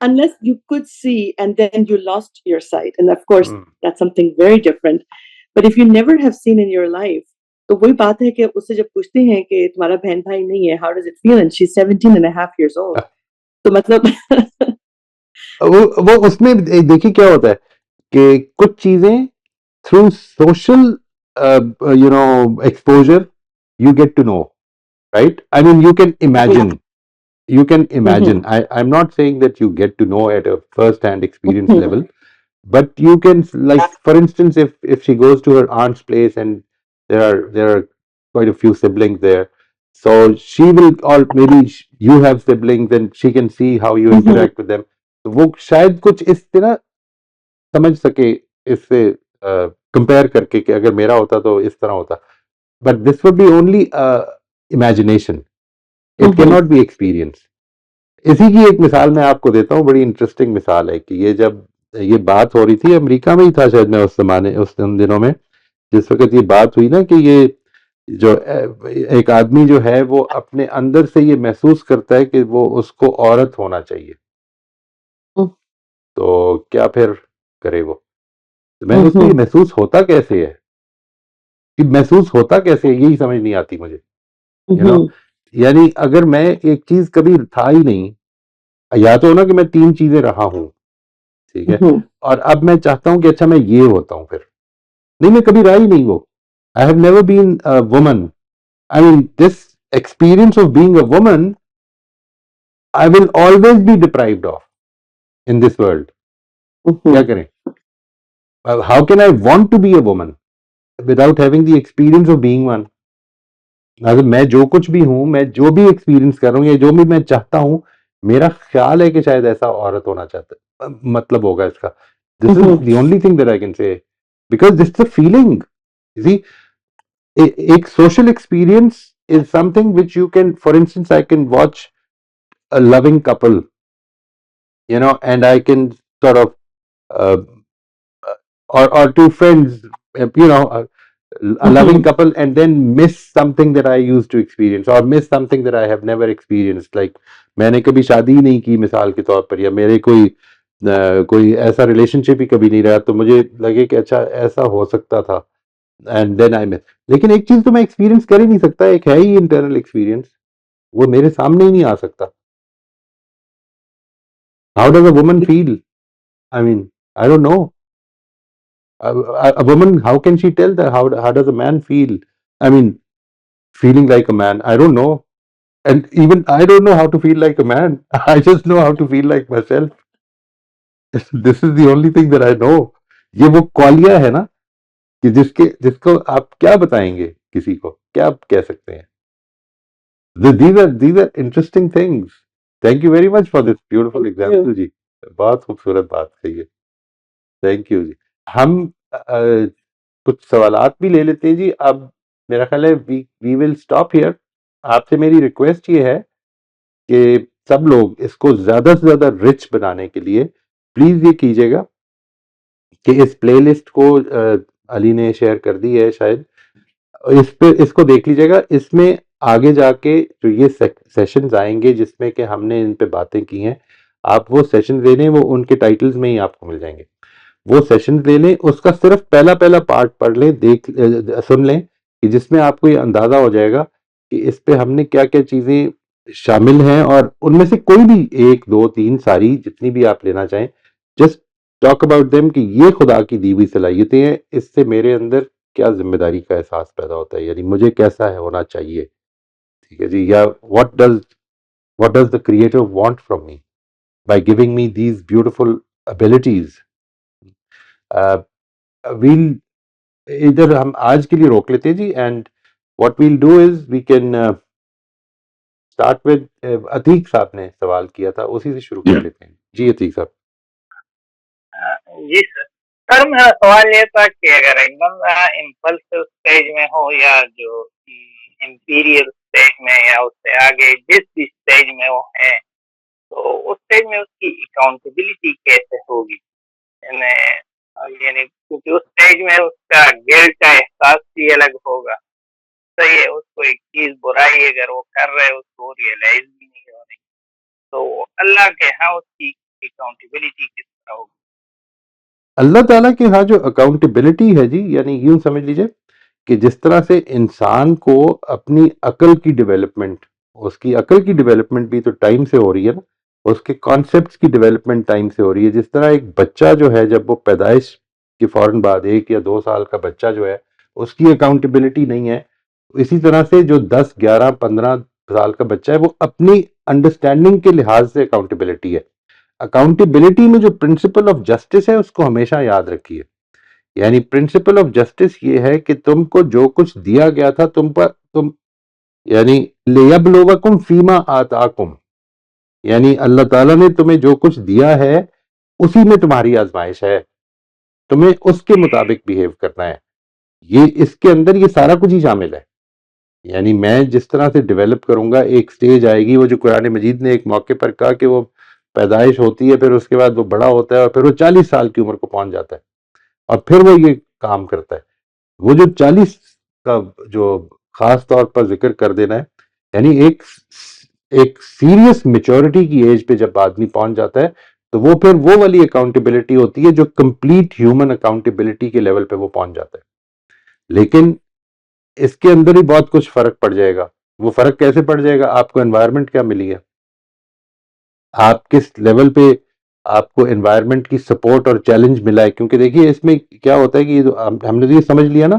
unless you could see and then you lost your sight, and of course that's something very different. But if you never have seen in your life, تو وہی بات ہے کہ اس سے جب پوچھتے ہیں کہ تمہارا بہن بھائی نہیں ہے, how does it feel, and she's 17 and a half years old. تو مطلب وہ اس میں دیکھیے کیا ہوتا ہے کہ کچھ چیزیں through social exposure you get to know, right. I mean you can imagine. I'm not saying that you get to know at a first hand experience level, but you can, like, for instance, if she goes to her aunt's place and there are quite a few siblings there, so she will, or maybe you have siblings and she can see how you interact with them. وہ شاید کچھ اس طرح سمجھ سکے اس سے compare کر کے کہ اگر میرا ہوتا تو اس طرح ہوتا. But this would be only imagination, it can not be experience. اسی کی ایک مثال میں آپ کو دیتا ہوں, بڑی انٹرسٹنگ مثال ہے کہ یہ جب یہ بات ہو رہی تھی, امریکہ میں ہی تھا شاید میں اس دنوں میں, جس وقت یہ بات ہوئی نا کہ یہ جو ایک آدمی جو ہے وہ اپنے اندر سے یہ محسوس کرتا ہے کہ وہ اس کو عورت ہونا چاہیے, تو کیا پھر کرے وہ. میں اس کو یہ محسوس ہوتا کیسے ہے, کہ محسوس ہوتا کیسے ہے یہی سمجھ نہیں آتی مجھے. یعنی اگر میں ایک چیز کبھی تھا ہی نہیں, یا تو ہونا کہ میں 3 چیزیں رہا ہوں, ٹھیک ہے, اور اب میں چاہتا ہوں کہ اچھا میں یہ ہوتا ہوں, پھر نہیں, میں کبھی رہا ہی نہیں وہ. I have never been a woman. I mean, this experience of being a woman I will always be deprived of in this world. کیا کریں؟ How can I want to be a woman without having the experience of being one? اگر میں جو کچھ بھی ہوں، میں جو بھی ایکسپیرینس کر رہا ہوں یا جو بھی میں چاہتا ہوں، میرا خیال ہے کہ شاید ایسا عورت ہونا چاہتا ہے، مطلب ہوگا اس کا. This is the only thing that I can say, because this is a feeling. ایک social experience is something which you can, for instance I can watch a loving couple, and I can sort of or two friends, a loving couple, and then miss something that I used to experience or miss something that I have never experienced. Like میں نے کبھی شادی ہی نہیں کی مثال کے طور پر، یا میرے کوئی ایسا ریلیشن شپ ہی کبھی نہیں رہا، تو مجھے لگے کہ اچھا ایسا ہو سکتا تھا. اینڈ دین آئی مس. لیکن ایک چیز تو میں ایکسپیرینس کر ہی نہیں سکتا، ایک ہے ہی انٹرنل ایکسپیرینس، وہ میرے سامنے ہی نہیں آ سکتا. How does a woman feel? I mean, I don't know. A woman, how can she tell that? How does a man feel? I mean, feeling like a man, I don't know. And even I don't know how to feel like a man. I just know how to feel like myself. This is the only thing that I know. یہ وہ qualia ہے نا کہ جس کو آپ کیا بتائیں گے، کسی کو کیا کہہ سکتے ہیں. These are interesting things. Thank you very much for this beautiful example جی. بہت خوبصورت بات کہی ہے. تھینک یو جی. ہم کچھ سوالات بھی لے لیتے ہیں جی. اب میرا خیال ہے وی ول اسٹاپ ہیئر. آپ سے میری ریکویسٹ یہ ہے کہ سب لوگ اس کو زیادہ سے زیادہ رچ بنانے کے لیے پلیز یہ کیجیے گا کہ اس پلے لسٹ کو علی نے شیئر کر دی ہے شاید، اس کو دیکھ لیجیے گا. اس میں آگے جا کے جو یہ سیشنز آئیں گے جس میں کہ ہم نے ان پہ باتیں کی ہیں، آپ وہ سیشنز لے لیں، وہ ان کے ٹائٹلز میں ہی آپ کو مل جائیں گے. وہ سیشنز لے لیں، اس کا صرف پہلا پارٹ پڑھ لیں، سن لیں، کہ جس میں آپ کو یہ اندازہ ہو جائے گا کہ اس پہ ہم نے کیا کیا چیزیں شامل ہیں، اور ان میں سے کوئی بھی 1 2 3 ساری جتنی بھی آپ لینا چاہیں، جسٹ ٹاک اباؤٹ دیم کہ یہ خدا کی دی ہوئی صلاحیتیں ہیں، اس سے میرے اندر کیا ذمہ داری کا احساس پیدا ہوتا ہے، یعنی مجھے کیسا ہونا چاہیے. ٹھیک ہے جی. یا what does the creator want from me by giving me these beautiful abilities. we'll ادھر ہم آج کے لیے روک لیتے ہیں جی. And what we'll do is we can start with Atiq صاحب نے سوال کیا تھا، اسی سے شروع کر لیتے ہیں جی. عتیق صاحب. جی سر میرا سوال یہ تھا کہ اگر ایک بندہ امپلسو اسٹیج میں ہو یا جو امپیریل اسٹیج میں یا اس سے آگے جس بھی اسٹیج میں وہ ہیں، تو اس اسٹیج میں اس کی اکاؤنٹیبلٹی کیسے ہوگی؟ یعنی کیونکہ اس اسٹیج میں اس کا گلٹ کا احساس بھی الگ ہوگا. صحیح ہے، اس کو ایک چیز برائی اگر وہ کر رہے اس کو ریئلائز بھی نہیں ہو رہی، تو اللہ کے ہاں اس کی اکاؤنٹیبلٹی کس طرح ہوگی؟ اللہ تعالیٰ کے ہاں جو اکاؤنٹیبلٹی ہے جی، یعنی یوں سمجھ لیجئے کہ جس طرح سے انسان کو اپنی عقل کی ڈیولپمنٹ، اس کی عقل کی ڈیولپمنٹ بھی تو ٹائم سے ہو رہی ہے نا، اس کے کانسیپٹس کی ڈیولپمنٹ ٹائم سے ہو رہی ہے. جس طرح ایک بچہ جو ہے جب وہ پیدائش کے فوراً بعد 1 یا 2 سال کا بچہ جو ہے اس کی اکاؤنٹیبلٹی نہیں ہے، اسی طرح سے جو 10 11 15 سال کا بچہ ہے وہ اپنی انڈرسٹینڈنگ کے لحاظ سے اکاؤنٹیبلٹی ہے. اکاؤنٹیبلٹی میں جو پرنسپل آف جسٹس ہے اس کو ہمیشہ یاد رکھیے. یعنی پرنسپل آف جسٹس یہ ہے کہ تم کو جو کچھ دیا گیا تھا تم یعنی لیبلوکم فیما آتاکم، یعنی اللہ تعالیٰ نے تمہیں جو کچھ دیا ہے اسی میں تمہاری آزمائش ہے، تمہیں اس کے مطابق بیہیو کرنا ہے. یہ اس کے اندر یہ سارا کچھ ہی شامل ہے. یعنی میں جس طرح سے ڈیولپ کروں گا، ایک سٹیج آئے گی، وہ جو قرآن مجید نے ایک موقع پر کہا کہ وہ پیدائش ہوتی ہے، پھر اس کے بعد وہ بڑا ہوتا ہے، اور پھر وہ 40 سال کی عمر کو پہنچ جاتا ہے، اور پھر وہ یہ کام کرتا ہے. وہ جو 40 کا جو خاص طور پر ذکر کر دینا ہے، یعنی ایک سیریس میچورٹی کی ایج پہ جب آدمی پہنچ جاتا ہے تو وہ پھر وہ والی اکاؤنٹیبلٹی ہوتی ہے جو کمپلیٹ ہیومن اکاؤنٹیبلٹی کے لیول پہ وہ پہنچ جاتا ہے. لیکن اس کے اندر ہی بہت کچھ فرق پڑ جائے گا. وہ فرق کیسے پڑ جائے گا؟ آپ کو انوائرمنٹ کیا ملی ہے، آپ کس لیول پہ آپ کو انوائرمنٹ کی سپورٹ اور چیلنج ملا ہے. کیونکہ دیکھیے اس میں کیا ہوتا ہے کہ ہم نے یہ سمجھ لیا نا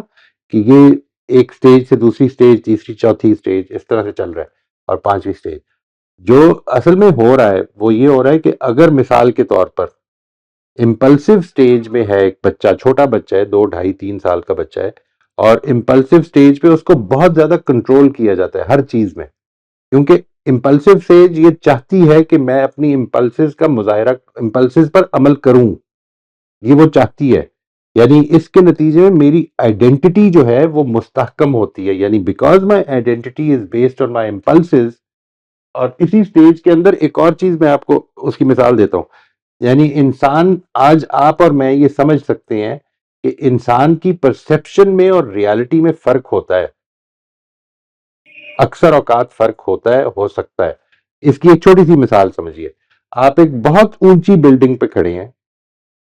کہ یہ ایک سٹیج سے دوسری سٹیج، تیسری چوتھی سٹیج اس طرح سے چل رہا ہے، اور 5ویں سٹیج. جو اصل میں ہو رہا ہے وہ یہ ہو رہا ہے کہ اگر مثال کے طور پر امپلسو سٹیج میں ہے ایک بچہ، چھوٹا بچہ ہے، 2 2.5 3 سال کا بچہ ہے، اور امپلسو سٹیج پہ اس کو بہت زیادہ کنٹرول کیا جاتا ہے ہر چیز میں، کیونکہ امپلسو سٹیج یہ چاہتی ہے کہ میں اپنی امپلسز کا مظاہرہ، امپلسز پر عمل کروں، یہ وہ چاہتی ہے، یعنی اس کے نتیجے میں میری آئیڈینٹی جو ہے وہ مستحکم ہوتی ہے، یعنی because my identity is based on my impulses. اور اسی سٹیج کے اندر ایک اور چیز میں آپ کو اس کی مثال دیتا ہوں، یعنی انسان، آج آپ اور میں یہ سمجھ سکتے ہیں کہ انسان کی پرسیپشن میں اور ریالٹی میں فرق ہوتا ہے، اکثر اوقات فرق ہوتا ہے، ہو سکتا ہے. اس کی ایک چھوٹی سی مثال سمجھیے، آپ ایک بہت اونچی بلڈنگ پہ کھڑے ہیں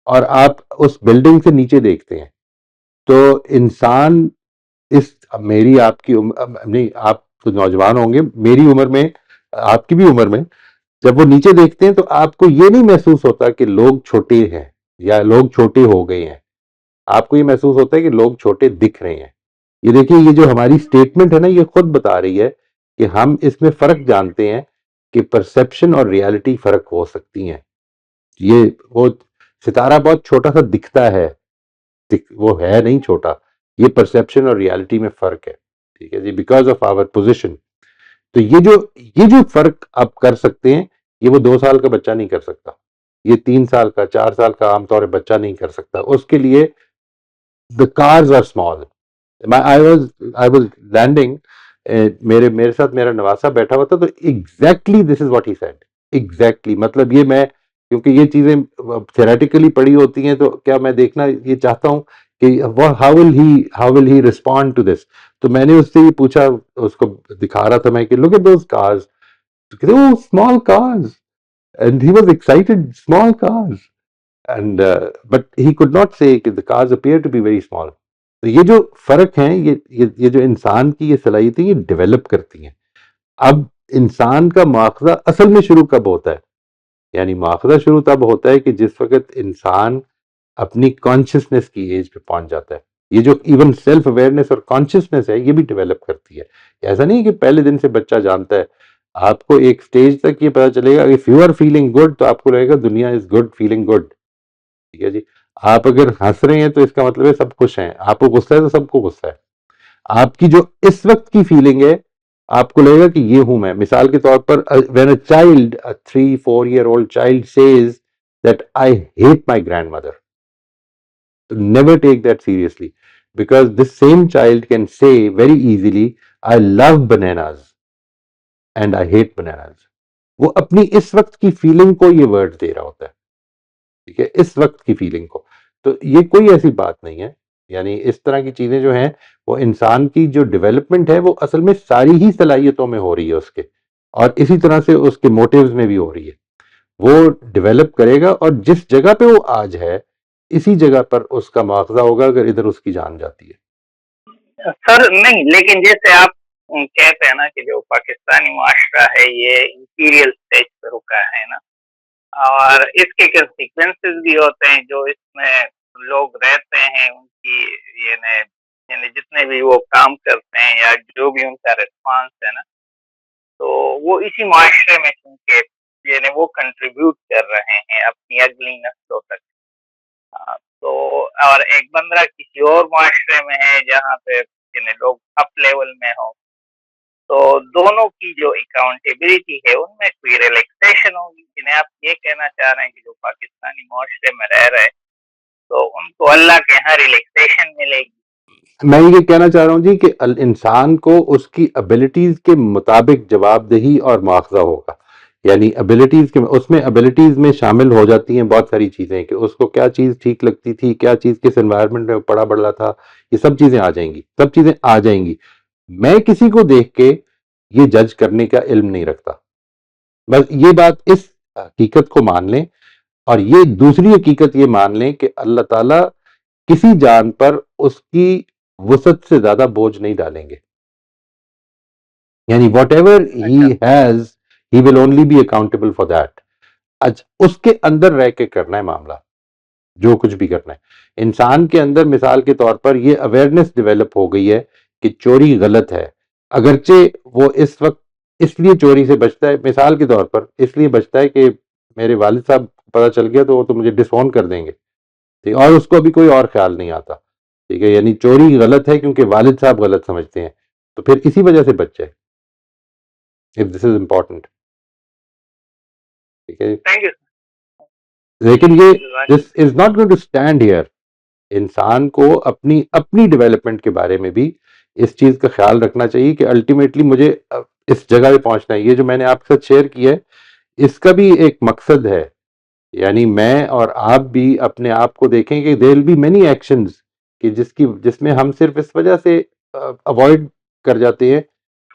اور آپ اس بلڈنگ سے نیچے دیکھتے ہیں، تو انسان میری آپ کی نہیں، آپ تو نوجوان ہوں گے، میری عمر میں، آپ کی بھی عمر میں، جب وہ نیچے دیکھتے ہیں تو آپ کو یہ نہیں محسوس ہوتا کہ لوگ چھوٹے ہیں یا لوگ چھوٹے ہو گئے ہیں، آپ کو یہ محسوس ہوتا ہے کہ لوگ چھوٹے دکھ رہے ہیں. یہ دیکھیں، یہ جو ہماری سٹیٹمنٹ ہے نا، یہ خود بتا رہی ہے کہ ہم اس میں فرق جانتے ہیں کہ پرسیپشن اور ریالٹی فرق ہو سکتی ہیں. یہ وہ ستارہ بہت چھوٹا سا دکھتا ہے، وہ ہے نہیں چھوٹا، یہ پرسیپشن اور ریالٹی میں فرق ہے، ٹھیک ہے جی، بیکاز آف آور پوزیشن. تو یہ جو فرق آپ کر سکتے ہیں، یہ وہ 2 سال کا بچہ نہیں کر سکتا، یہ 3 سال کا، 4 سال کا عام طور پہ بچہ نہیں کر سکتا. اس کے لیے the cars are small. I was landing, میرے ساتھ میرا نواسہ بیٹھا ہوا تھا، تو exactly this is what he said. exactly مطلب یہ، میں کیونکہ یہ چیزیں تھیوریٹیکلی پڑھی ہوتی ہیں تو کیا میں دیکھنا یہ چاہتا ہوں کہ how will he respond to this. تو میں نے اس سے یہ پوچھا، اس کو دکھا رہا تھا میں کہ look at those cars. تو کہتے ہیں small cars, and he was excited, small cars. And but he could not say کہ the cars appear to be very small. تو یہ جو فرق ہیں، یہ جو انسان کی یہ صلاحیتیں یہ ڈیولپ کرتی ہیں. اب انسان کا مواخذہ اصل میں شروع کب ہوتا ہے؟ یعنی مواخذہ شروع تب ہوتا ہے کہ جس وقت انسان اپنی کانشیسنس کی ایج پہ پہنچ جاتا ہے. یہ جو ایون سیلف اویئرنیس اور کانشیسنس ہے، یہ بھی ڈیولپ کرتی ہے. ایسا نہیں کہ پہلے دن سے بچہ جانتا ہے. آپ کو ایک سٹیج تک یہ پتا چلے گا کہ if you are feeling good تو آپ کو لگے گا دنیا از گڈ، فیلنگ گڈ، ٹھیک ہے جی. آپ اگر ہنس رہے ہیں تو اس کا مطلب ہے سب خوش ہیں، آپ کو غصہ ہے تو سب کو غصہ ہے. آپ کی جو اس وقت کی فیلنگ ہے، آپ کو لگے گا کہ یہ ہوں میں. مثال کے طور پر when a child, a 3-4-year-old child says that I hate my grandmother, never take that seriously, because this same child can say very easily I love bananas and I hate bananas. وہ اپنی اس وقت کی feeling کو یہ word دے رہا ہوتا ہے، ٹھیک ہے، اس وقت کی فیلنگ کو. تو یہ کوئی ایسی بات نہیں ہے. یعنی اس طرح کی چیزیں جو ہیں وہ انسان کی جو ڈیولپمنٹ ہے وہ اصل میں ساری ہی صلاحیتوں میں ہو رہی ہے اس کے، اور اسی طرح سے اس کے موٹیوز میں بھی ہو رہی ہے. وہ ڈیولپ کرے گا اور جس جگہ پہ وہ آج ہے اسی جگہ پر اس کا مواخذہ ہوگا اگر ادھر اس کی جان جاتی ہے. سر نہیں، لیکن جیسے آپ کہتے ہیں نا کہ جو پاکستانی معاشرہ ہے یہ امپیریل سٹیج پہ رکا ہے نا، اور اس کے کنسیکوینسز بھی ہوتے ہیں جو اس میں لوگ رہتے ہیں، ان کی یعنی جتنے بھی وہ کام کرتے ہیں یا جو بھی ان کا ریسپانس ہے نا، تو وہ اسی معاشرے میں چونکہ یعنی وہ کنٹریبیوٹ کر رہے ہیں اپنی اگلی نسلوں تک. تو اور ایک بندہ کسی اور معاشرے میں ہے جہاں پہ یعنی لوگ اپ لیول میں ہوں، تو دونوں کی جو اکاؤنٹیبلٹی ہے ان میں کوئی ریلیکسیشن ہوگی. یعنی آپ یہ کہنا چاہ رہے ہیں کہ جو پاکستانی معاشرے میں رہ رہے تو ان کو اللہ کے یہاں ریلیکسیشن ملے گی. میں یہ کہنا چاہ رہا ہوں جی کہ انسان کو اس کی ابیلٹیز کے مطابق جواب دہی اور مواخذہ ہوگا. یعنی ابیلٹیز کے، اس میں ابیلٹیز میں شامل ہو جاتی ہیں بہت ساری چیزیں کہ اس کو کیا چیز ٹھیک لگتی تھی، کیا چیز کس انوائرمنٹ میں پڑا بڑھا تھا، یہ سب چیزیں آ جائیں گی، سب چیزیں آ جائیں گی. میں کسی کو دیکھ کے یہ جج کرنے کا علم نہیں رکھتا. بس یہ بات، اس حقیقت کو مان لیں، اور یہ دوسری حقیقت یہ مان لیں کہ اللہ تعالیٰ کسی جان پر اس کی وسعت سے زیادہ بوجھ نہیں ڈالیں گے. یعنی whatever he has he will only be accountable for that. اس کے اندر رہ کے کرنا ہے معاملہ، جو کچھ بھی کرنا ہے. انسان کے اندر مثال کے طور پر یہ اویئرنیس ڈیولپ ہو گئی ہے کہ چوری غلط ہے، اگرچہ وہ اس وقت اس لیے چوری سے بچتا ہے، مثال کے طور پر اس لیے بچتا ہے کہ میرے والد صاحب پتہ چل گیا تو وہ تو مجھے ڈس اون کر دیں گے، ٹھیک، اور اس کو ابھی کوئی اور خیال نہیں آتا، ٹھیک ہے، یعنی چوری غلط ہے کیونکہ والد صاحب غلط سمجھتے ہیں، تو پھر اسی وجہ سے بچ جائے، if this is important، ٹھیک ہے، تھینک یو لیکن یہ this is not going to stand here۔ انسان کو اپنی ڈیولپمنٹ کے بارے میں بھی اس چیز کا خیال رکھنا چاہیے کہ الٹیمیٹلی مجھے اس جگہ پہ پہنچنا ہے۔ یہ جو میں نے آپ کے ساتھ شیئر کیا ہے اس کا بھی ایک مقصد ہے، یعنی میں اور آپ بھی اپنے آپ کو دیکھیں کہ there will be many actions کہ جس میں ہم صرف اس وجہ سے اوائڈ کر جاتے ہیں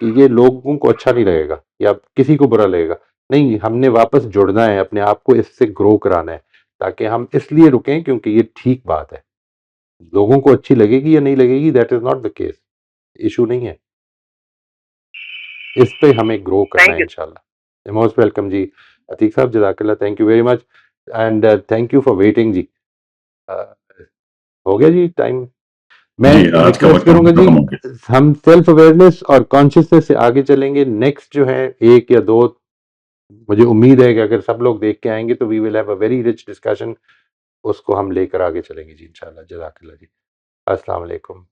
کہ یہ لوگوں کو اچھا نہیں لگے گا یا کسی کو برا لگے گا، نہیں، ہم نے واپس جڑنا ہے، اپنے آپ کو اس سے گرو کرانا ہے، تاکہ ہم اس لیے رکیں کیونکہ یہ ٹھیک بات ہے۔ لوگوں کو اچھی لگے گی یا نہیں لگے گی، that is not the case, issue نہیں ہے، اس پہ ہمیں گرو کرنا تھینک ہے یو انشاءاللہ۔ موسٹ ویلکم جی عتیق صاحب، جزاک اللہ، thank you very much and thank you for waiting جی۔ ہو گیا جی ٹائم، میں جی آج کا ریکویسٹ وقت کروں گا جی ختم ہو گیا۔ ہم سیلف اویئرنیس اور کانشیسنس سے آگے چلیں گے۔ نیکسٹ جو ہے ایک یا دو، مجھے امید ہے کہ اگر سب لوگ دیکھ کے آئیں گے تو we will have a very rich discussion, اس کو ہم لے کر آگے چلیں گے جی انشاءاللہ۔ جزاک اللہ جی، السلام علیکم۔